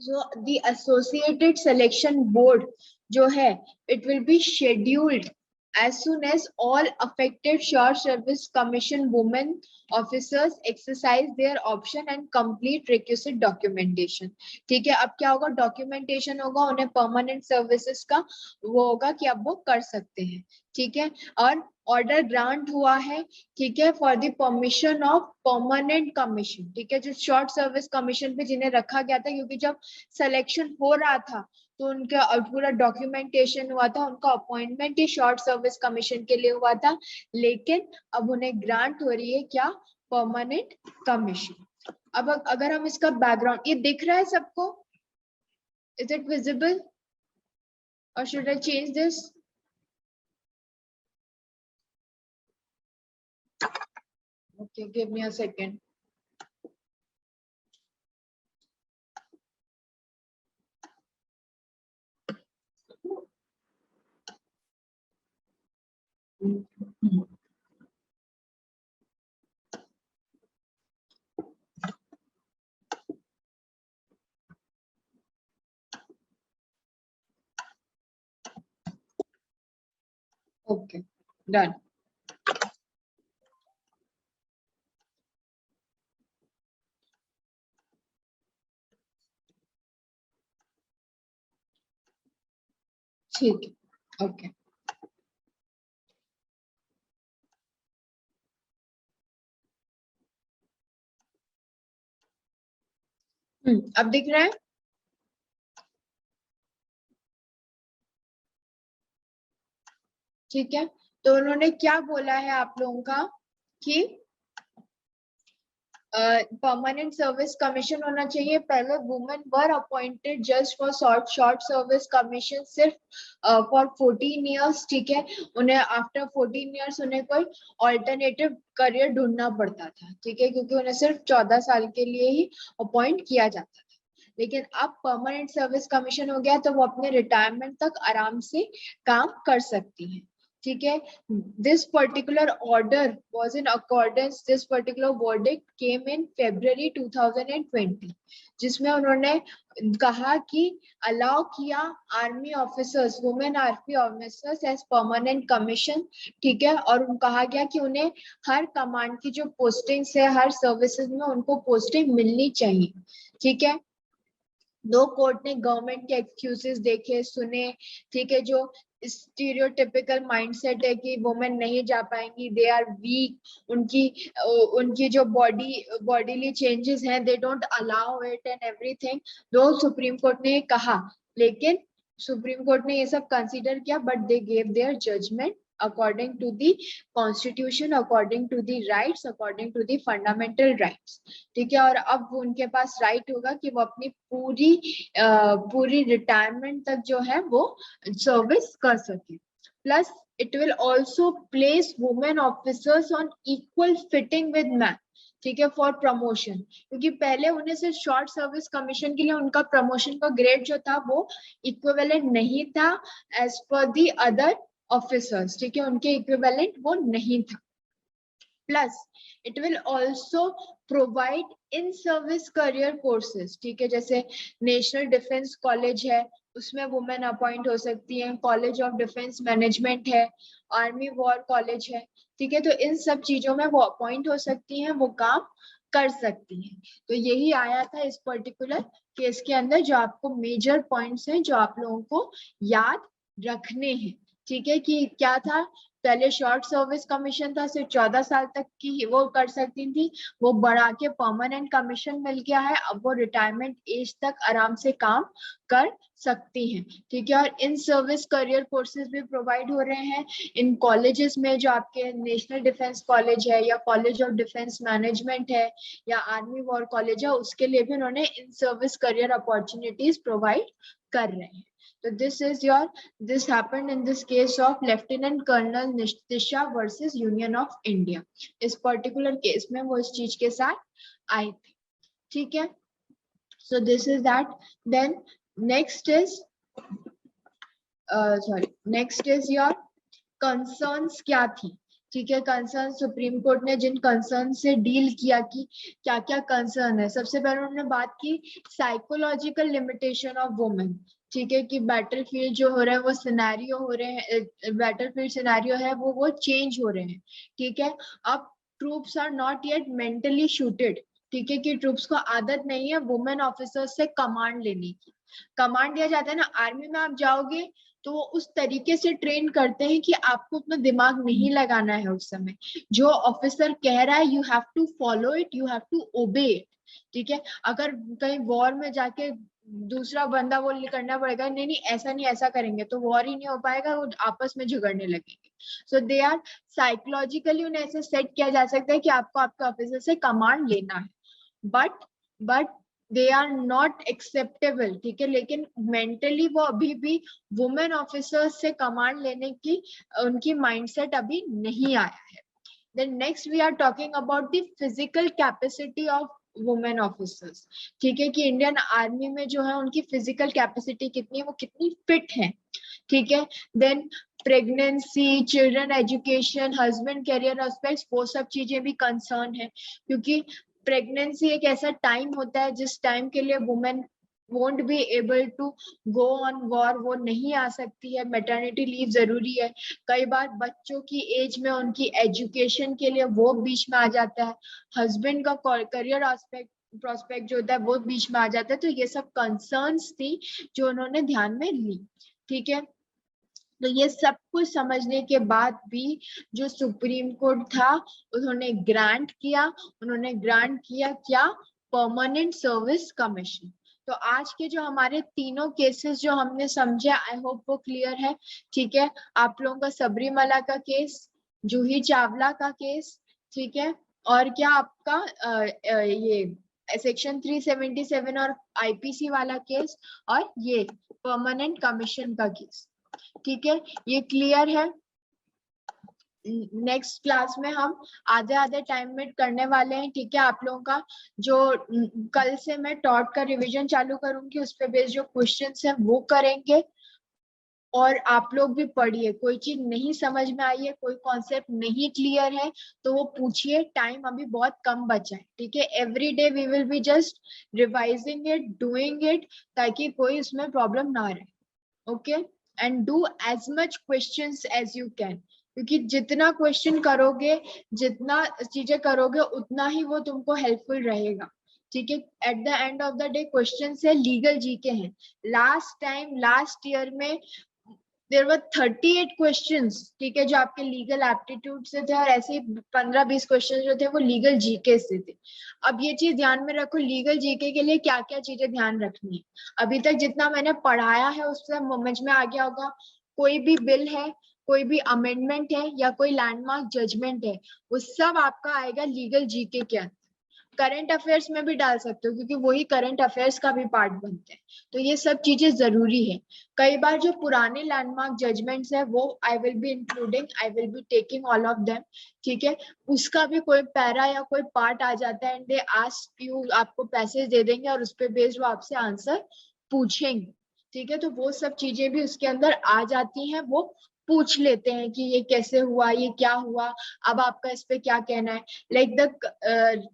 So the associated selection board जो है it will be scheduled as soon as all affected short service commission women officers exercise their option and complete requisite documentation, ठीक है। अब क्या होगा, डॉक्यूमेंटेशन होगा उन्हें परमानेंट सर्विसेज का, वो होगा कि अब वो कर सकते हैं, ठीक है, और ऑर्डर ग्रांट हुआ है, ठीक है, for the permission of permanent commission, ठीक है, जो शॉर्ट सर्विस कमीशन पे जिन्हें रखा गया था, क्योंकि जब सिलेक्शन हो रहा था तो उनका पूरा डॉक्यूमेंटेशन हुआ था, उनका अपॉइंटमेंट ही शॉर्ट सर्विस कमीशन के लिए हुआ था, लेकिन अब उन्हें ग्रांट हो रही है क्या, परमानेंट कमीशन। अब अगर हम इसका बैकग्राउंड, ये दिख रहा है सबको, इज इट विजिबल और should I change this? Okay, give me a second. Okay, done. ठीक है, ओके। अब दिख रहा है? ठीक है, तो उन्होंने क्या बोला है आप लोगों का कि परमानेंट सर्विस कमीशन होना चाहिए। पहले women were appointed just for short service commission सिर्फ फॉर 14 इयर्स, ठीक है। उन्हें आफ्टर 14 इयर्स उन्हें कोई ऑल्टरनेटिव करियर ढूंढना पड़ता था, ठीक है, क्योंकि उन्हें सिर्फ 14 साल के लिए ही अपॉइंट किया जाता था। लेकिन अब परमानेंट सर्विस कमीशन हो गया तो वो अपने रिटायरमेंट तक आराम से काम कर सकती हैं, ठीक है। This particular order was in accordance, this particular verdict came in February 2020, जिसमें उन्होंने कहा कि अलाउ किया army officers, women army officers as permanent commission, ठीक है। और कहा गया कि उन्हें हर कमांड की जो पोस्टिंग्स है, हर सर्विसेज में उनको पोस्टिंग मिलनी चाहिए, ठीक है। दो कोर्ट ने गवर्नमेंट के एक्सक्यूजेस देखे सुने, ठीक है, जो स्टीरियोटिपिकल माइंडसेट है कि वुमेन नहीं जा पाएंगी, दे आर वीक, उनकी उनकी जो बॉडीली चेंजेस हैं, they don't allow it and everything, दो सुप्रीम कोर्ट ने कहा। लेकिन सुप्रीम कोर्ट ने ये सब कंसीडर किया, but they gave their judgment according to the constitution, according to the rights, according to the fundamental rights, ठीक है। और अब उनके पास राइट होगा कि वो अपनी पूरी रिटायरमेंट तक जो है वो सर्विस कर सके। Plus it will also place women officers on equal fitting with man, ठीक है, फॉर प्रमोशन, क्योंकि पहले उन्हें सिर्फ शॉर्ट सर्विस कमीशन के लिए उनका प्रमोशन का ग्रेड जो था वो इक्विवेलेंट नहीं था as per the other officers, ठीक है, उनके इक्विवेलेंट वो नहीं था। Plus it will also provide in service career courses, ठीक है, जैसे नेशनल डिफेंस कॉलेज है उसमें वुमेन अपॉइंट हो सकती हैं, कॉलेज ऑफ डिफेंस मैनेजमेंट है, आर्मी वॉर कॉलेज है, ठीक है। तो इन सब चीजों में वो अपॉइंट हो सकती हैं, वो काम कर सकती हैं। तो यही आया था इस पर्टिकुलर केस के अंदर, जो आपको मेजर पॉइंट्स हैं जो आप लोगों को याद रखने हैं, ठीक है। कि क्या था, पहले शॉर्ट सर्विस कमीशन था, सिर्फ 14 साल तक की वो कर सकती थी, वो बढ़ा के परमानेंट कमीशन मिल गया है, अब वो रिटायरमेंट एज तक आराम से काम कर सकती हैं, ठीक है। और इन सर्विस करियर कोर्सेज भी प्रोवाइड हो रहे हैं इन कॉलेजेस में, जो आपके नेशनल डिफेंस कॉलेज है या कॉलेज ऑफ डिफेंस मैनेजमेंट है या आर्मी वॉर कॉलेज है, उसके लिए भी उन्होंने in service career opportunities provide कर रहे हैं। So this happened in this case of Lieutenant Colonel Nistisha versus Union of India. इस particular case में वो इस चीज के साथ आए थे, ठीक है। So this is that. Then next is next is your concerns क्या थी, ठीक है। कंसर्न सुप्रीम कोर्ट ने जिन कंसर्न से डील किया कि क्या क्या कंसर्न है, सबसे पहले उन्होंने बात की साइकोलॉजिकल लिमिटेशन ऑफ वुमेन, ठीक है, कि बैटलफील्ड जो हो रहा है वो सिनेरियो हो रहे हैं, बैटलफील्ड सिनेरियो है वो चेंज हो रहे हैं, ठीक है। अब troops are not yet mentally suited, ठीक है, कि ट्रूप्स को आदत नहीं है वुमेन ऑफिसर्स से कमांड लेने की। कमांड दिया जाता है ना, आर्मी में आप जाओगे तो वो उस तरीके से ट्रेन करते हैं कि आपको अपना दिमाग नहीं लगाना है उस समय, जो ऑफिसर कह रहा है you have to follow it, you have to obey it, ठीक है। अगर कहीं वॉर में जाके दूसरा बंदा वो करना पड़ेगा, नहीं नहीं ऐसा नहीं ऐसा करेंगे, तो वॉर ही नहीं हो पाएगा, वो आपस में झगड़ने लगेंगे। सो दे आर साइकोलॉजिकली उन्हें ऐसे सेट किया जा सकता है कि आपको आपके ऑफिसर से कमांड लेना है, but they are not acceptable, ठीक है। लेकिन मेंटली वो अभी भी वुमेन ऑफिसर्स से कमांड लेने की उनकी माइंडसेट अभी नहीं आया है। Then next we are talking about the physical capacity of women officers, ठीक है, कि इंडियन आर्मी में जो है उनकी फिजिकल कैपेसिटी कितनी है, वो कितनी फिट है, ठीक है। Then pregnancy, children education, husband career aspects, वो सब चीजें भी कंसर्न है, क्योंकि प्रेगनेंसी एक ऐसा टाइम होता है जिस टाइम के लिए women won't be able to go on war, वो नहीं आ सकती है, मैटरनिटी लीव जरूरी है। कई बार बच्चों की एज में उनकी एजुकेशन के लिए वो बीच में आ जाता है, हस्बैंड का करियर एस्पेक्ट प्रोस्पेक्ट जो होता है वो बीच में आ जाता है। तो ये सब कंसर्न्स थी जो उन्होंने ध्यान में ली, ठीक है। तो ये सब कुछ समझने के बाद भी जो सुप्रीम कोर्ट था उन्होंने ग्रांट किया क्या, परमानेंट सर्विस कमीशन, तो आज के जो हमारे तीनों केसेस जो हमने समझे, आई होप वो क्लियर है। ठीक है, आप लोगों का सबरीमाला का केस, जूही चावला का केस, ठीक है, और क्या आपका ये सेक्शन 377 और आईपीसी वाला केस, और ये परमानेंट कमीशन का केस। ठीक है, ये क्लियर है। नेक्स्ट क्लास में हम आधे आधे टाइम में करने वाले हैं। ठीक है, आप लोगों का जो कल से मैं टॉट का रिवीजन चालू करूंगी, उस पे बेस्ड जो क्वेश्चंस है वो करेंगे। और आप लोग भी पढ़िए, कोई चीज नहीं समझ में आई है, कोई कॉन्सेप्ट नहीं क्लियर है तो वो पूछिए, टाइम अभी बहुत कम बचा है। ठीक है, every day we will be just revising it, doing it, ताकि कोई उसमें प्रॉब्लम ना रहे। Okay, and do as much questions as you can, क्योंकि जितना क्वेश्चन करोगे, जितना चीजें करोगे, उतना ही वो तुमको हेल्पफुल रहेगा। ठीक है, at the end of the day question है लीगल जीके हैं। लास्ट टाइम लास्ट ईयर में देयर वर 38 क्वेश्चंस, ठीक है, जो आपके लीगल एप्टीट्यूड से थे, और ऐसे ही 15-20 क्वेश्चन जो थे वो लीगल जीके से थे। अब ये चीज ध्यान में रखो, लीगल जीके के लिए क्या क्या चीजें ध्यान रखनी है। अभी तक जितना मैंने पढ़ाया है उससे समझ में आ गया होगा। कोई भी बिल है, कोई भी अमेंडमेंट है, या कोई लैंडमार्क जजमेंट है, वो सब आपका आएगा लीगल जीके के अंदर। करंट अफेयर्स में भी डाल सकते हो, क्योंकि वही करंट अफेयर्स का भी पार्ट बनते हैं। तो ये सब चीजें जरूरी है। कई बार जो पुराने लैंडमार्क जजमेंट्स है वो I will be including, I will be taking all of them. ठीक है, उसका भी कोई पैरा या कोई पार्ट आ जाता है, एंड दे आस्क यू, आपको पैसेज दे देंगे और उस पर बेस्ड वो आपसे आंसर पूछेंगे। ठीक है, तो वो सब चीजें भी उसके अंदर आ जाती हैं, वो पूछ लेते हैं कि ये कैसे हुआ, ये क्या हुआ, अब आपका इस पे क्या कहना है। Like the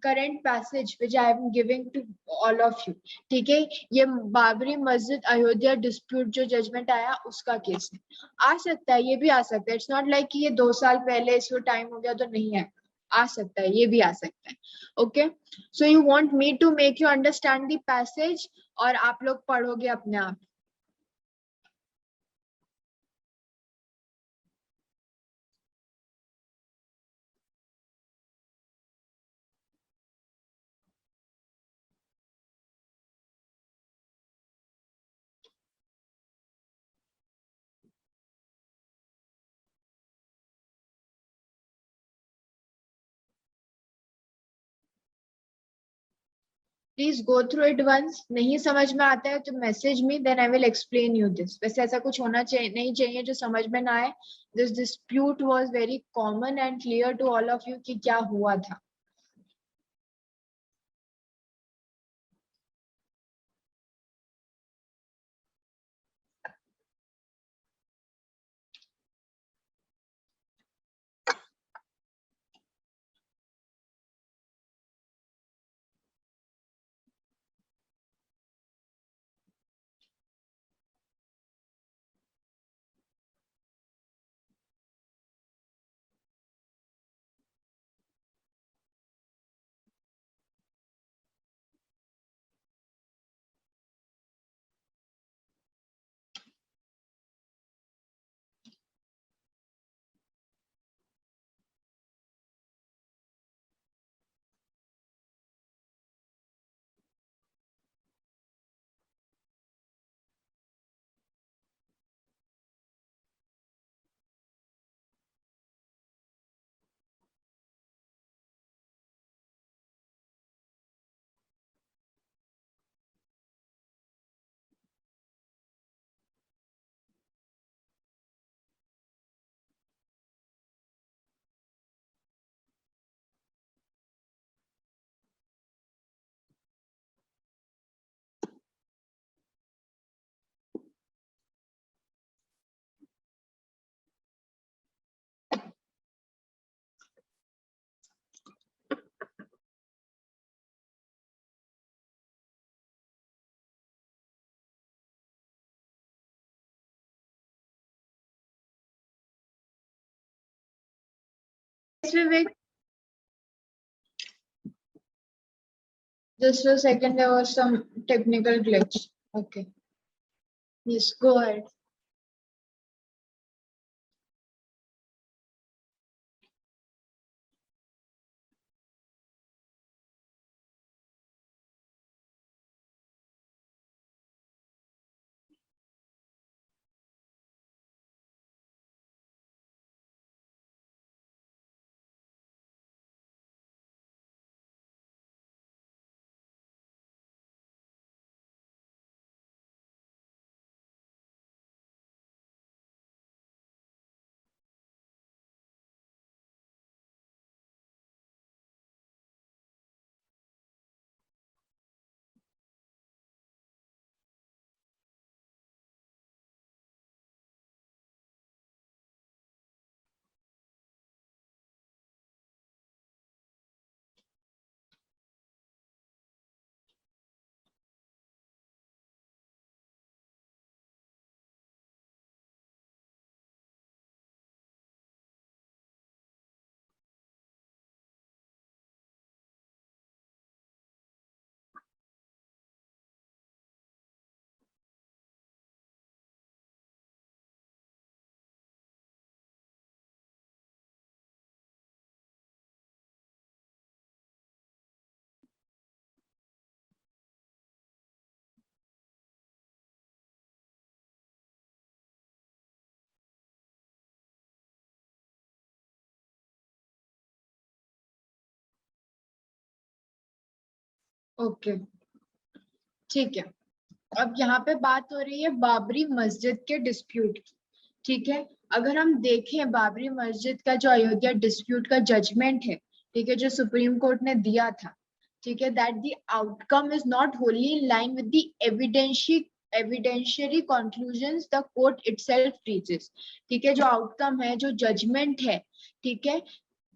current passage which I am giving to all of you. ठीक है, ये बाबरी मस्जिद अयोध्या डिस्प्यूट जो जजमेंट आया उसका केस है। आ सकता है, ये भी आ सकता है, इट्स नॉट लाइक कि ये 2 साल पहले इसको टाइम हो गया तो नहीं है, आ सकता है, ये भी आ सकता है। Okay, so you want me to make you understand the passage, और आप लोग पढ़ोगे अपने आप। Please go through it once. नहीं समझ में आता है तो message me, then I will explain you this. वैसे ऐसा कुछ होना चाहिए नहीं चाहिए जो समझ में ना आए। This dispute was very common and clear to all of you कि क्या हुआ था। Yes, Vivek, just a second, there was some technical glitch. Okay, yes, go ahead. Okay, ठीक है। अब यहाँ पे बात हो रही है बाबरी मस्जिद के डिस्प्यूट की, ठीक है। अगर हम देखें बाबरी मस्जिद का जो अयोध्या डिस्प्यूट का जजमेंट है, ठीक है, जो सुप्रीम कोर्ट ने दिया था, ठीक है, that the outcome is not Holi in line with the evidentiary conclusions the court itself reaches, ठीक है। जो आउटकम है, जो जजमेंट है, ठीक है,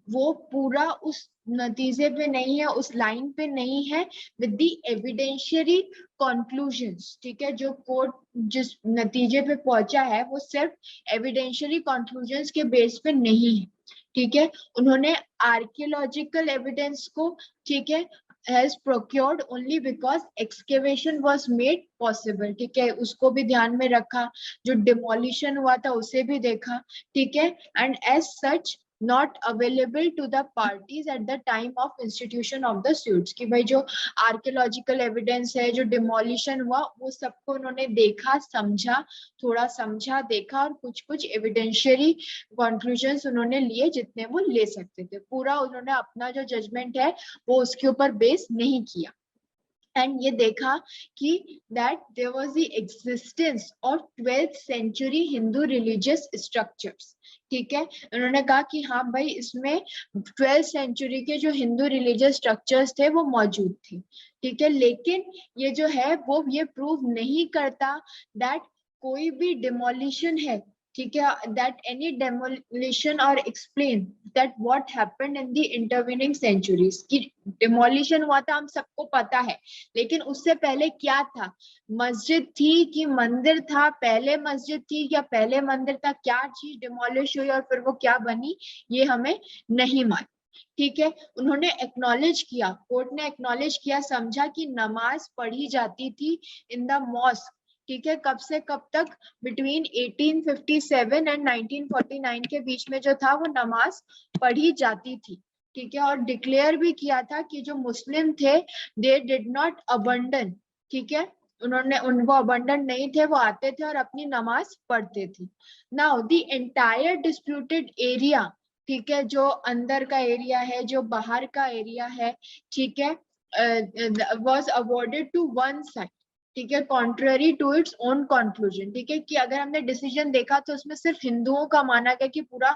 वो पूरा उस नतीजे पे नहीं है, उस लाइन पे नहीं है विद द एविडेंशियरी कंक्लूजंस, ठीक है। जो कोर्ट जिस नतीजे पे पहुंचा है वो सिर्फ एविडेंशियरी कंक्लूजंस के बेस पे नहीं है, ठीक है। उन्होंने आर्कियोलॉजिकल एविडेंस को, ठीक है, has procured only because excavation was made possible, ठीक है, उसको भी ध्यान में रखा, जो डिमोलिशन हुआ था उसे भी देखा, ठीक है, and as such not available to the parties at the time of institution of the suits, कि भाई जो आर्कियोलॉजिकल एविडेंस है, जो डिमोलिशन हुआ, वो सबको उन्होंने देखा, समझा, थोड़ा समझा, देखा, और कुछ कुछ एविडेंशियरी कंक्लूजन्स उन्होंने लिए जितने वो ले सकते थे। पूरा उन्होंने अपना जो जजमेंट है वो उसके ऊपर बेस नहीं किया। एंड ये देखा कि that there was the existence of 12th century Hindu religious structures, ठीक है। उन्होंने कहा कि हाँ भाई, इसमें 12th सेंचुरी के जो हिंदू रिलीजियस स्ट्रक्चर्स थे वो मौजूद थे, ठीक है। लेकिन ये जो है वो ये प्रूव नहीं करता दैट कोई भी डिमोलिशन है, ठीक है, दैट एनी डेमोलिशन और explain that what happened in the intervening centuries, कि डिमोलिशन हुआ था हम सबको पता है, लेकिन उससे पहले क्या था, मस्जिद थी कि मंदिर था, पहले मस्जिद थी या पहले मंदिर था, क्या चीज डिमोलिश हुई और फिर वो क्या बनी, ये हमें नहीं मालूम, ठीक है। उन्होंने एक्नॉलेज किया, कोर्ट ने एक्नॉलेज किया, समझा कि नमाज पढ़ी जाती थी इन द मॉस्क, ठीक है, कब से कब तक, बिटवीन 1857 एंड 1949 के बीच में जो था वो नमाज पढ़ी जाती थी, ठीक है। और डिक्लेयर भी किया था कि जो मुस्लिम थे दे डिड नॉट अबंडन, ठीक है, उन्होंने उनको अबंडन नहीं थे, वो आते थे और अपनी नमाज पढ़ते थे। Now the entire disputed area, ठीक है, जो अंदर का एरिया है, जो बाहर का एरिया है, ठीक है, was awarded to one side, ठीक है, contrary to its own conclusion, ठीक है, कि अगर हमने डिसीजन देखा तो उसमें सिर्फ हिंदुओं का माना गया कि पूरा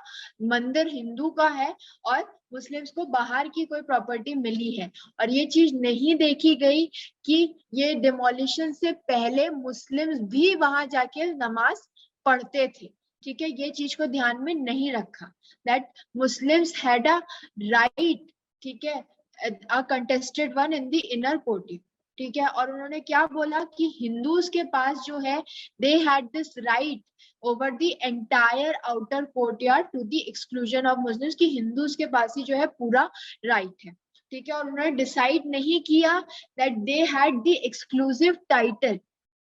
मंदिर हिंदू का है और मुस्लिम्स को बाहर की कोई प्रॉपर्टी मिली है, और ये चीज नहीं देखी गई कि ये डिमोलिशन से पहले मुस्लिम्स भी वहां जाके नमाज पढ़ते थे, ठीक है। ये चीज को ध्यान में नहीं रखा that Muslims had a right, ठीक है, a contested one in the inner court, ठीक है। और उन्होंने क्या बोला कि हिंदूज के पास जो है they had this right over the entire outer courtyard to the exclusion of Muslims, कि हिंदूज के पास ही जो है पूरा राइट है, ठीक है। और उन्होंने डिसाइड नहीं किया that they had the exclusive title,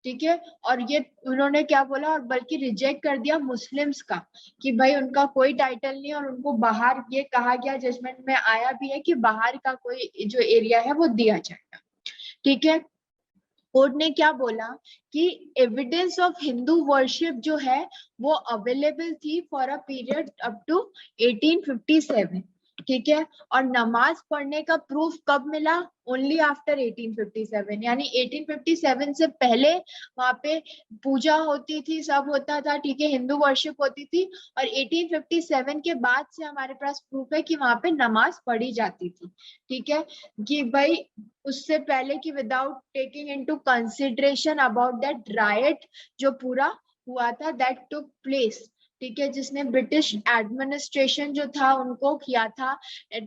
ठीक है। और ये उन्होंने क्या बोला, और बल्कि रिजेक्ट कर दिया मुस्लिम्स का, कि भाई उनका कोई टाइटल नहीं, और उनको बाहर, ये कहा गया जजमेंट में आया भी है कि बाहर का कोई जो एरिया है वो दिया जाएगा, ठीक है। कोर्ट ने क्या बोला कि एविडेंस ऑफ हिंदू वर्शिप जो है वो अवेलेबल थी for a period up to 1857, ठीक है। और नमाज पढ़ने का प्रूफ कब मिला, ओनली आफ्टर 1857, यानी 1857 से पहले वहां पे पूजा होती थी, सब होता था, ठीक है, हिंदू वर्शिप होती थी, और 1857 के बाद से हमारे पास प्रूफ है कि वहां पे नमाज पढ़ी जाती थी, ठीक है। कि भाई उससे पहले कि without taking into consideration about that riot जो पूरा हुआ था, दैट टुक प्लेस, ठीक है, जिसने ब्रिटिश एडमिनिस्ट्रेशन जो था उनको किया था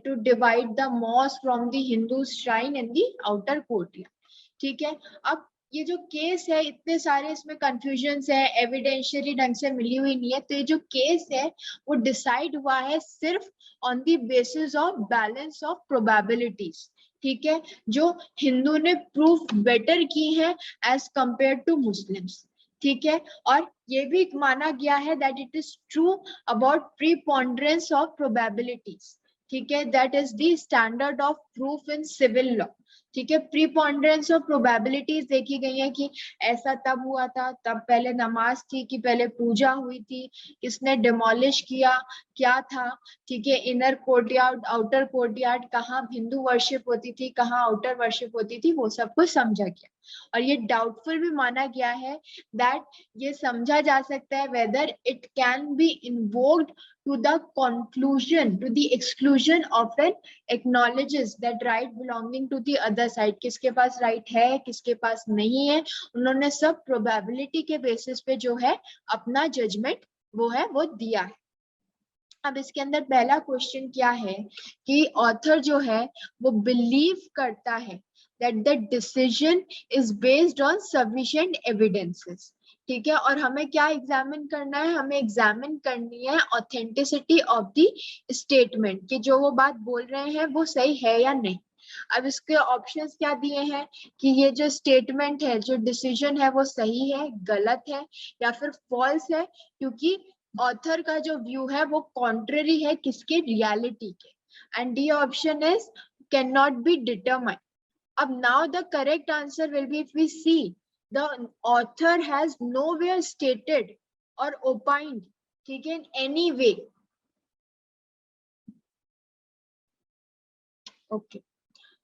to divide the mosque from the Hindu shrine in the outer court, ठीक है। अब ये जो केस है, इतने सारे इसमें कंफ्यूजन्स है, एविडेंशियली ढंग से मिली हुई नहीं है, तो ये जो केस है वो डिसाइड हुआ है सिर्फ on the basis of balance of probabilities, ठीक है, जो हिंदू ने प्रूफ बेटर की है एज कंपेयर टू मुस्लिम्स, ठीक है। और ये भी माना गया है that it is true about preponderance of probabilities, ठीक है, that is the standard of proof in civil law, ठीक है। प्रीपोंडरेंस ऑफ प्रोबेबिलिटीज देखी गई है कि ऐसा तब हुआ था, तब पहले नमाज थी कि पहले पूजा हुई थी, किसने डिमोलिश किया, क्या था। ठीक है। इनर कोर्टयार्ड, आउटर कोर्टयार्ड, कहाँ हिंदू वर्शिप होती थी, कहाँ आउटर वर्शिप होती थी, वो सब कुछ समझा गया। और ये डाउटफुल भी माना गया है दैट ये समझा जा सकता है whether it can be invoked to the conclusion, to the exclusion of an acknowledges that right belonging to the other side। किसके पास right है, किसके पास नहीं है, उन्होंने सब probability के basis पे जो है अपना judgment वो है वो दिया है। अब इसके अंदर पहला क्वेश्चन क्या है कि ऑथर जो है वो बिलीव करता है that the decision is based on sufficient evidences। ठीक है। और हमें क्या एग्जामिन करना है, हमें एग्जामिन करनी है ऑथेंटिसिटी ऑफ द स्टेटमेंट कि जो वो बात बोल रहे हैं वो सही है या नहीं। अब इसके ऑप्शंस क्या दिए हैं कि ये जो स्टेटमेंट है, जो डिसीजन है वो सही है, गलत है या फिर फॉल्स है, क्योंकि ऑथर का जो व्यू है वो कॉन्ट्ररी है किसके, रियलिटी के। And D option is can not be determined. अब now the correct answer will be, if we see the author has nowhere stated or opined, ठीक है, in any way। okay,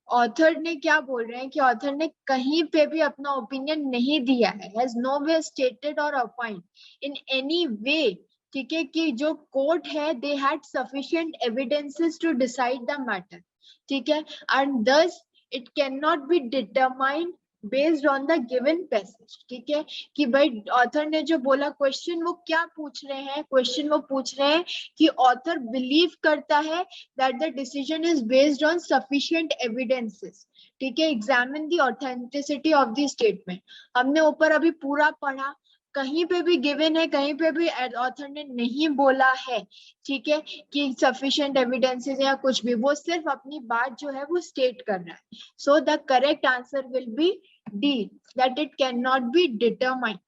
author ने क्या बोल रहे हैं कि ऑथर ने कहीं पे भी अपना ओपिनियन नहीं दिया है, has nowhere stated or opined in any way। ठीक है, कि जो कोर्ट है they had sufficient evidences to decide the matter। ठीक है। and thus it cannot be determined based on the given passage। ठीक है, कि भाई ऑथर ने जो बोला, क्वेश्चन वो क्या पूछ रहे हैं, क्वेश्चन वो पूछ रहे हैं कि ऑथर बिलीव करता है that the decision is based on sufficient evidences। ठीक है, examine the authenticity of the statement। हमने ऊपर अभी पूरा पढ़ा, कहीं पे भी गिवन है, कहीं पे भी ऑथर ने नहीं बोला है, ठीक है, कि सफिशिएंट एविडेंसेस या कुछ भी, वो सिर्फ अपनी बात जो है वो स्टेट कर रहा है। So the correct answer will be D, that it can not be determined.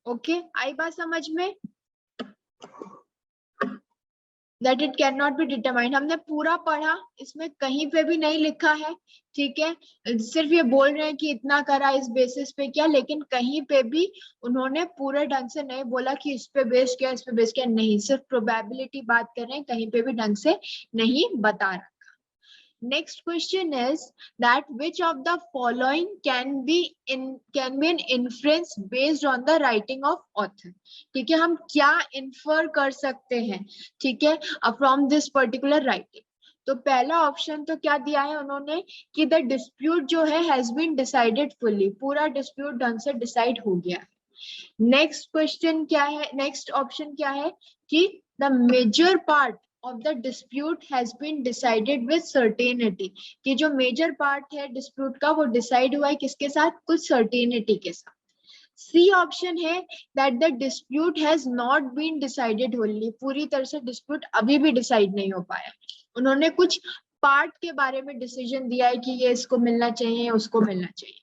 Okay, आई बात समझ में, that it can not be determined. हमने पूरा पढ़ा, इसमें कहीं पे भी नहीं लिखा है, ठीक है, सिर्फ ये बोल रहे हैं कि इतना करा इस बेसिस पे क्या, लेकिन कहीं पे भी उन्होंने पूरे ढंग से नहीं बोला कि इस पे बेस किया, इस पे बेस किया, नहीं, सिर्फ प्रोबेबिलिटी बात कर रहे हैं, कहीं पे भी ढंग से नहीं बता रहा। Next question is that which of the following can be an inference based on the writing of author। ठीक है, हम क्या infer कर सकते हैं, ठीक है, from this particular writing। तो पहला ऑप्शन तो क्या दिया है उन्होंने कि द डिस्प्यूट जो है हैज बीन डिसाइडेड फुल्ली, पूरा डिस्प्यूट ढंग से डिसाइड हो गया है। नेक्स्ट क्वेश्चन क्या है, नेक्स्ट ऑप्शन क्या है कि the major part of the dispute has been decided with certainty। कि जो मेजर पार्ट है डिस्प्यूट का वो डिसाइड हुआ है किसके साथ, कुछ सर्टेनिटी के साथ। सी ऑप्शन है that the dispute has not been decided wholly, पूरी तरह से डिस्प्यूट अभी भी डिसाइड नहीं हो पाया, उन्होंने कुछ पार्ट के बारे में डिसीजन दिया है कि ये इसको मिलना चाहिए, उसको मिलना चाहिए।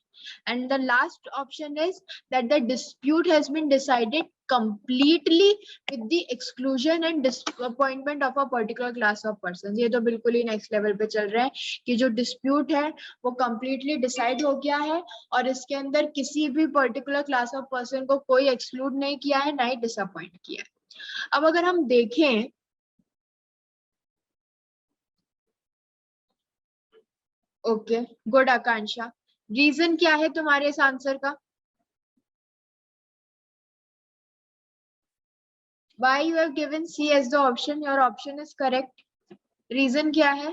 And the last option is that the dispute has been decided completely with the exclusion and disappointment of a particular class of persons। ये तो बिल्कुल ही नेक्स्ट लेवल पे चल रहे हैं कि जो डिस्प्यूट है वो completely डिसाइड हो गया है और इसके अंदर किसी भी पर्टिकुलर क्लास ऑफ पर्सन को कोई एक्सक्लूड नहीं किया है, ना ही डिसअपॉइंट किया है। अब अगर हम देखें, ओके गुड आकांक्षा, रीजन क्या है तुम्हारे इस आंसर का, why you have given C as the option, your option is correct, reason क्या है?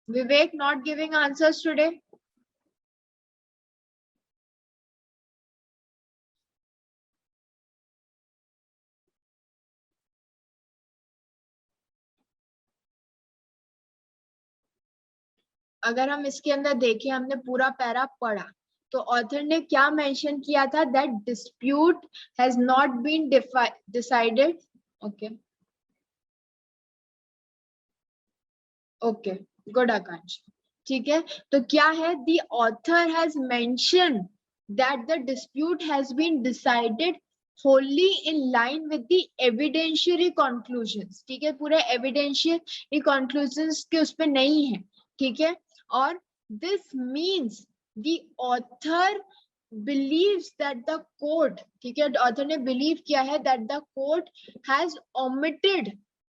Vivek not giving answers today। अगर हम इसके अंदर देखें, हमने पूरा पैरा पढ़ा तो ऑथर ने क्या मेंशन किया था, that dispute has not been decided. Okay okay good Akanksh, ठीक है, तो क्या है, the author has mention that the dispute has been decided wholly in line with the evidentiary conclusions, ठीक है, पूरे evidentiary conclusions के उस पे नहीं है, ठीक है, और this means the author believes that the court, ठीक है, ऑथर ने बिलीव किया है that the court has omitted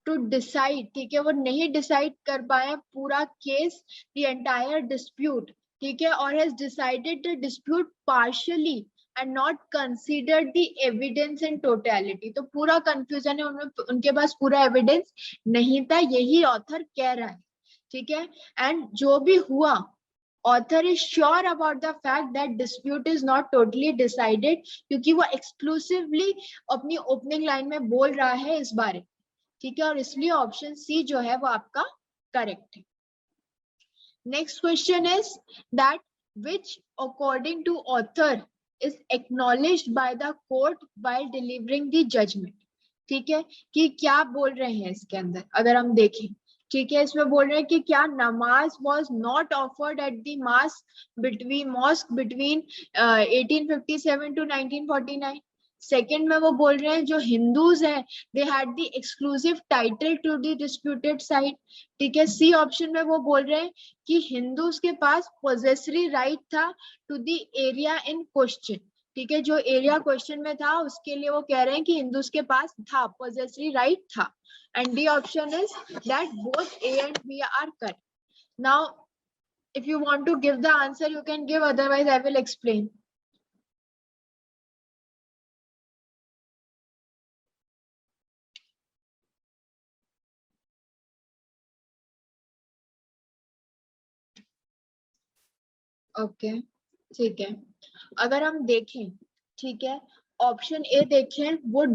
to decide, ठीक है, वो नहीं डिसाइड कर पाए पूरा केस, the entire dispute, ठीक है, और has decided the dispute partially and not considered the evidence in totality, तो पूरा कंफ्यूजन है, उनके पास पूरा एविडेंस नहीं था, यही ऑथर कह रहा है, ठीक है, एंड जो भी हुआ author is sure about the fact that dispute is not totally decided, क्योंकि वो exclusively अपनी ओपनिंग लाइन में बोल रहा है इस बारे, ठीक है, और इसलिए ऑप्शन सी जो है वो आपका करेक्ट है। Next question is that which according to author is acknowledged by the court while delivering the judgment, ठीक है, कि क्या बोल रहे हैं इसके अंदर, अगर हम देखें, ठीक है, इसमें बोल रहे हैं कि क्या नमाज was not offered at the mosque between 1857 to 1949। Second में वो बोल रहे हैं जो हिंदूज हैं they had the exclusive title to the disputed site, ठीक है। सी ऑप्शन में वो बोल रहे हैं कि हिंदूज के पास पोजेसरी राइट था to the area in question, ठीक है, जो एरिया क्वेश्चन में था उसके लिए वो कह रहे हैं कि हिंदूज के पास था, पोजेसरी राइट था, and D option is that both A and B are correct. Now if you want to give the answer you can give, otherwise I will explain। Okay ठीक है, अगर हम देखें, ठीक है, ऑप्शन ए देखें वो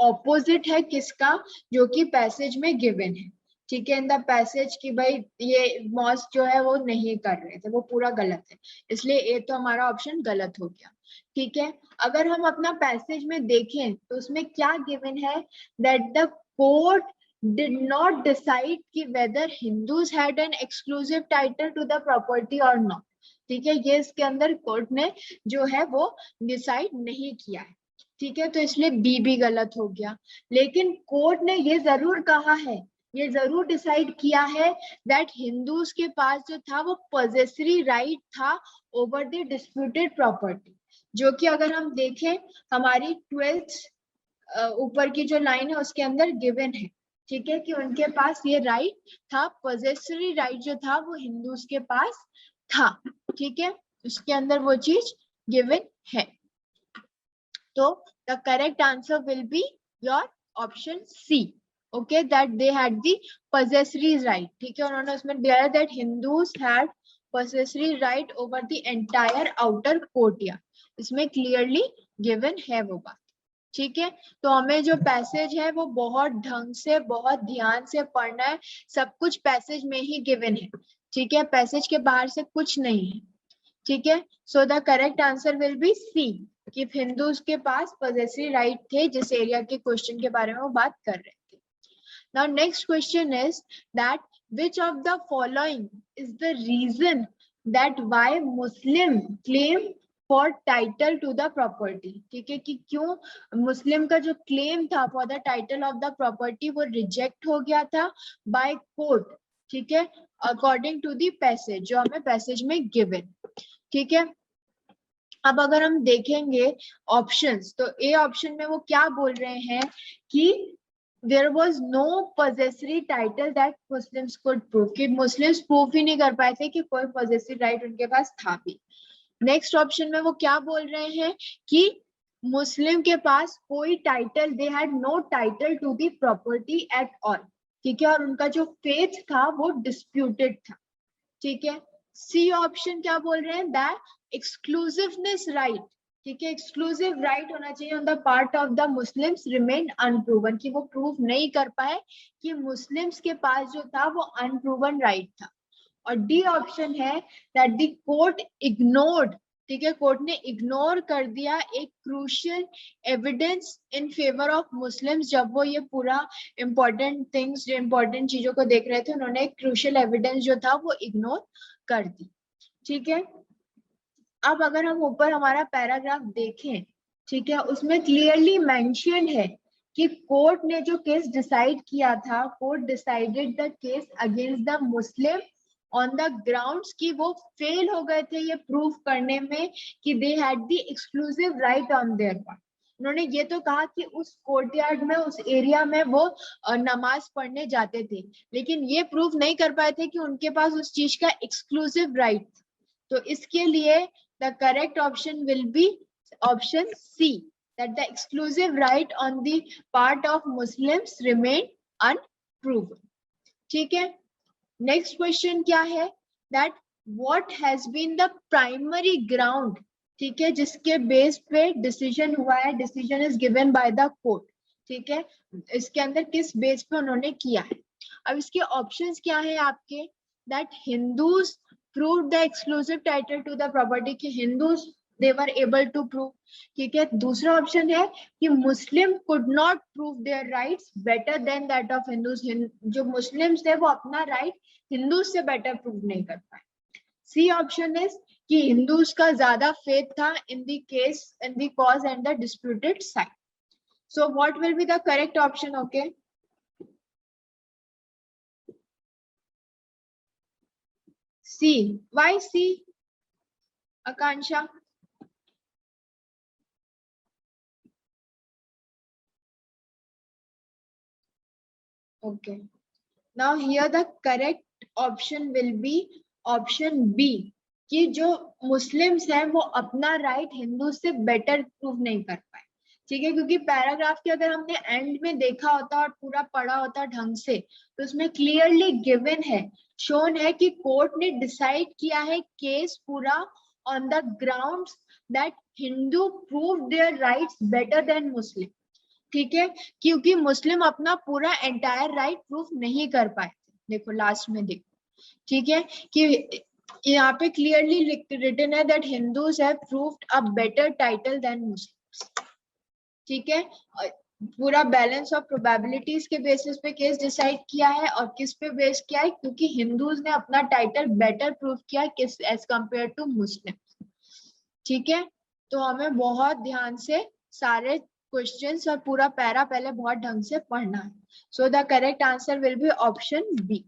ऑपोजिट है किसका, जो कि पैसेज में गिवन है, ठीक है, इन द पैसेज की भाई ये मॉस जो है वो नहीं कर रहे थे, वो पूरा गलत है, इसलिए ए तो हमारा ऑप्शन गलत हो गया, ठीक है। अगर हम अपना पैसेज में देखें तो उसमें क्या गिवन है, that the court did not decide कि whether Hindus had an exclusive title to the property or not, ठीक है, ये इसके अंदर कोर्ट ने जो है वो डिसाइड नहीं किया है, ठीक है, तो इसलिए बी भी गलत हो गया। लेकिन कोर्ट ने ये जरूर कहा है, ये जरूर डिसाइड किया है दैट हिंदूज के पास जो था वो पोजेसरी राइट था ओवर द डिस्प्यूटेड प्रॉपर्टी, जो कि अगर हम देखें हमारी 12th ऊपर की जो लाइन है उसके अंदर गिवन है, ठीक है, कि उनके पास ये राइट था, पोजेसरी राइट जो था वो हिंदूज के पास था, ठीक है, उसके अंदर वो चीज गिवन है, तो the correct answer will be your option C, okay, that they had the possessory right, ठीक है, उन्होंने उसमें दिया that Hindus had possessory right over the entire outer courtyard, इसमें क्लियरली गिवन है वो बात, ठीक है। तो हमें जो पैसेज है वो बहुत ढंग से बहुत ध्यान से पढ़ना है, सब कुछ पैसेज में ही गिवन है, ठीक है, पैसेज के बाहर से कुछ नहीं है, ठीक है। So the correct answer will be C, कि हिंदूज के पास पोजेसरी राइट थे जिस एरिया के क्वेश्चन के बारे में वो बात कर रहे थे। Now next question is that which of the following is the reason that why Muslim claim for title to the property, ठीक है, कि क्यों मुस्लिम का जो क्लेम था for the title of the property वो रिजेक्ट हो गया था बाय कोर्ट, ठीक है, अकॉर्डिंग टू द पैसेज जो हमें पैसेज में गिवन, ठीक है। अब अगर हम देखेंगे ऑप्शंस, तो ए ऑप्शन में वो क्या बोल रहे हैं कि there was no possessory title that Muslims could prove, कि मुस्लिम्स प्रूफ ही नहीं कर पाए थे कि कोई possessory right उनके पास था भी। नेक्स्ट ऑप्शन में वो क्या बोल रहे हैं कि मुस्लिम के पास कोई title, they had no title to the property at all, ठीक है, और उनका जो फेथ था वो डिस्प्यूटेड था, ठीक है। सी ऑप्शन क्या बोल रहे हैं, दैट एक्सक्लूसिवनेस राइट, ठीक है, एक्सक्लूसिव राइट होना चाहिए on the part of the Muslims remain unproven, कि वो प्रूव नहीं कर पाए कि मुस्लिम्स के पास जो था वो अनप्रूवन राइट था। और डी ऑप्शन है दैट द कोर्ट इग्नोर्ड, ठीक है, कोर्ट ने इग्नोर कर दिया एक crucial evidence in favour of Muslims, जब वो ये पूरा इंपॉर्टेंट थिंग्स, जो इंपॉर्टेंट चीजों को देख रहे थे, उन्होंने क्रूशियल एविडेंस जो था वो इग्नोर कर दी, ठीक है। अब अगर हम ऊपर हमारा पैराग्राफ देखें, ठीक है, उसमें क्लियरली मेंशन है कि कोर्ट ने जो केस डिसाइड किया था, court decided the case against the Muslim on the grounds कि वो फेल हो गए थे ये प्रूव करने में कि दे had the exclusive right on their part. उन्होंने ये तो कहा कि उस कोर्टयार्ड में, उस एरिया में वो नमाज पढ़ने जाते थे, लेकिन ये प्रूव नहीं कर पाए थे कि उनके पास उस चीज का एक्सक्लूसिव राइट। तो इसके लिए the correct option will be option C, that the exclusive right on the part of Muslims remain unproven. ठीक है, नेक्स्ट क्वेश्चन क्या है, that what has been the primary ground, ठीक है, जिसके बेस पे डिसीजन हुआ है, decision is given by the court. ठीक है, इसके अंदर किस बेस पे उन्होंने किया है। अब इसके ऑप्शंस क्या है आपके, that Hindus proved the exclusive title to the property, कि Hindus they were able to prove। ठीक है, दूसरा ऑप्शन है कि मुस्लिम could not prove their rights better than that of Hindus, जो मुस्लिम्स थे वो अपना राइट हिंदू से बेटर प्रूव नहीं कर पाए। सी ऑप्शन इज कि हिंदूज का ज्यादा फेथ था in the case, in the cause and the disputed side. So what will be the correct option? Okay, C. Why C, Akanksha? Okay. Now here the correct option will be option B, कि जो Muslims हैं वो अपना right Hindu से better prove नहीं कर पाए। ठीक है, क्योंकि पैराग्राफ के अगर हमने एंड में देखा होता और पूरा पढ़ा होता ढंग से, तो उसमें क्लियरली गिवन है, शोन है कि कोर्ट ने डिसाइड किया है केस पूरा on the grounds that Hindu prove their rights better than Muslim. ठीक है, क्योंकि मुस्लिम अपना पूरा एंटायर राइट प्रूफ नहीं कर पाए थे। देखो लास्ट में देखो, ठीक है, कि यहाँ पे क्लियरली रिटन है that Hindus have proved a better title than Muslims. ठीक है, पूरा बैलेंस ऑफ प्रोबेबिलिटीज के बेसिस पे केस डिसाइड किया है, और किस पे बेस किया है, क्योंकि हिंदूज ने अपना टाइटल बेटर प्रूव किया किस एज कंपेयर टू मुस्लिम। ठीक है, तो हमें बहुत ध्यान से सारे क्वेश्चंस और पूरा पैरा पहले बहुत ढंग से पढ़ना है। So the correct answer will be option B.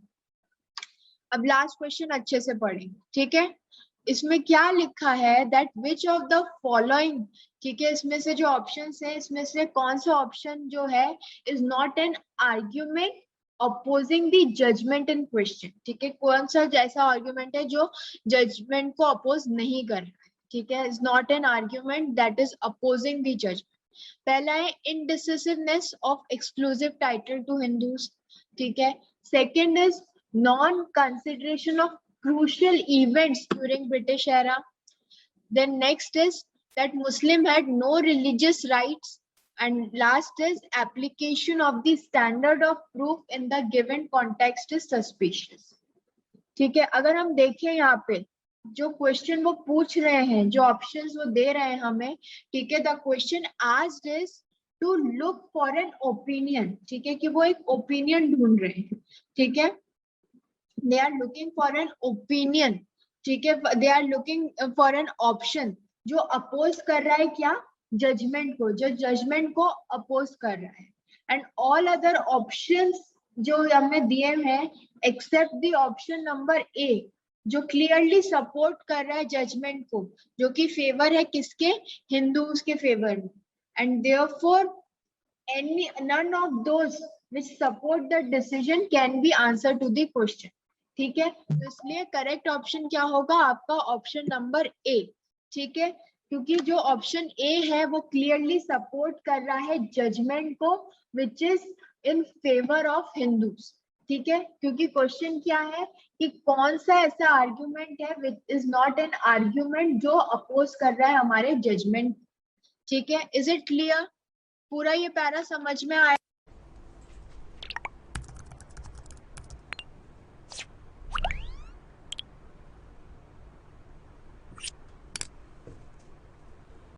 अब लास्ट क्वेश्चन अच्छे से पढ़ें। ठीक है, इसमें क्या लिखा है, that which of the following, ठीक है, इसमें से जो ऑप्शंस है, इसमें से कौन सा ऑप्शन जो है is not an argument opposing the judgment in question. ठीक है, कौन सा जैसा आर्ग्यूमेंट है जो जजमेंट को अपोज नहीं कर रहा है। ठीक है, is not an argument that is opposing the judgment. पहला है indecisiveness of exclusive title to Hindus. ठीक है, second is non consideration of crucial events during British era. Then next is that Muslim had no religious rights, and last is application of the standard of proof in the given context is suspicious. ठीक है, अगर हम देखें यहाँ पे जो question वो पूछ रहे हैं, जो ऑप्शंस वो दे रहे हैं हमें, ठीक है, the question asked is to look for an opinion. ठीक है, कि वो एक ओपिनियन ढूंढ रहे हैं। ठीक है, they are looking for an opinion। ठीक है, they are looking for an option जो अपोज कर रहा है क्या, जजमेंट को, जो जजमेंट को अपोज कर रहा है। एंड ऑल अदर ऑप्शंस जो हमें दिए हैं except the option number A, जो क्लियरली सपोर्ट कर रहा है जजमेंट को, जो कि फेवर है किसके, हिंदूज के फेवर में। And therefore any none of those which support the decision can be answer to the question। ठीक है, तो इसलिए करेक्ट ऑप्शन क्या होगा आपका, ऑप्शन नंबर ए। ठीक है, क्योंकि जो ऑप्शन ए है वो क्लियरली सपोर्ट कर रहा है जजमेंट को which is in favour of Hindus. ठीक है, क्योंकि क्वेश्चन क्या है कि कौन सा ऐसा आर्ग्यूमेंट है which is not an argument जो अपोज कर रहा है हमारे जजमेंट। ठीक है, इज इट क्लियर? पूरा ये पैरा समझ में आया?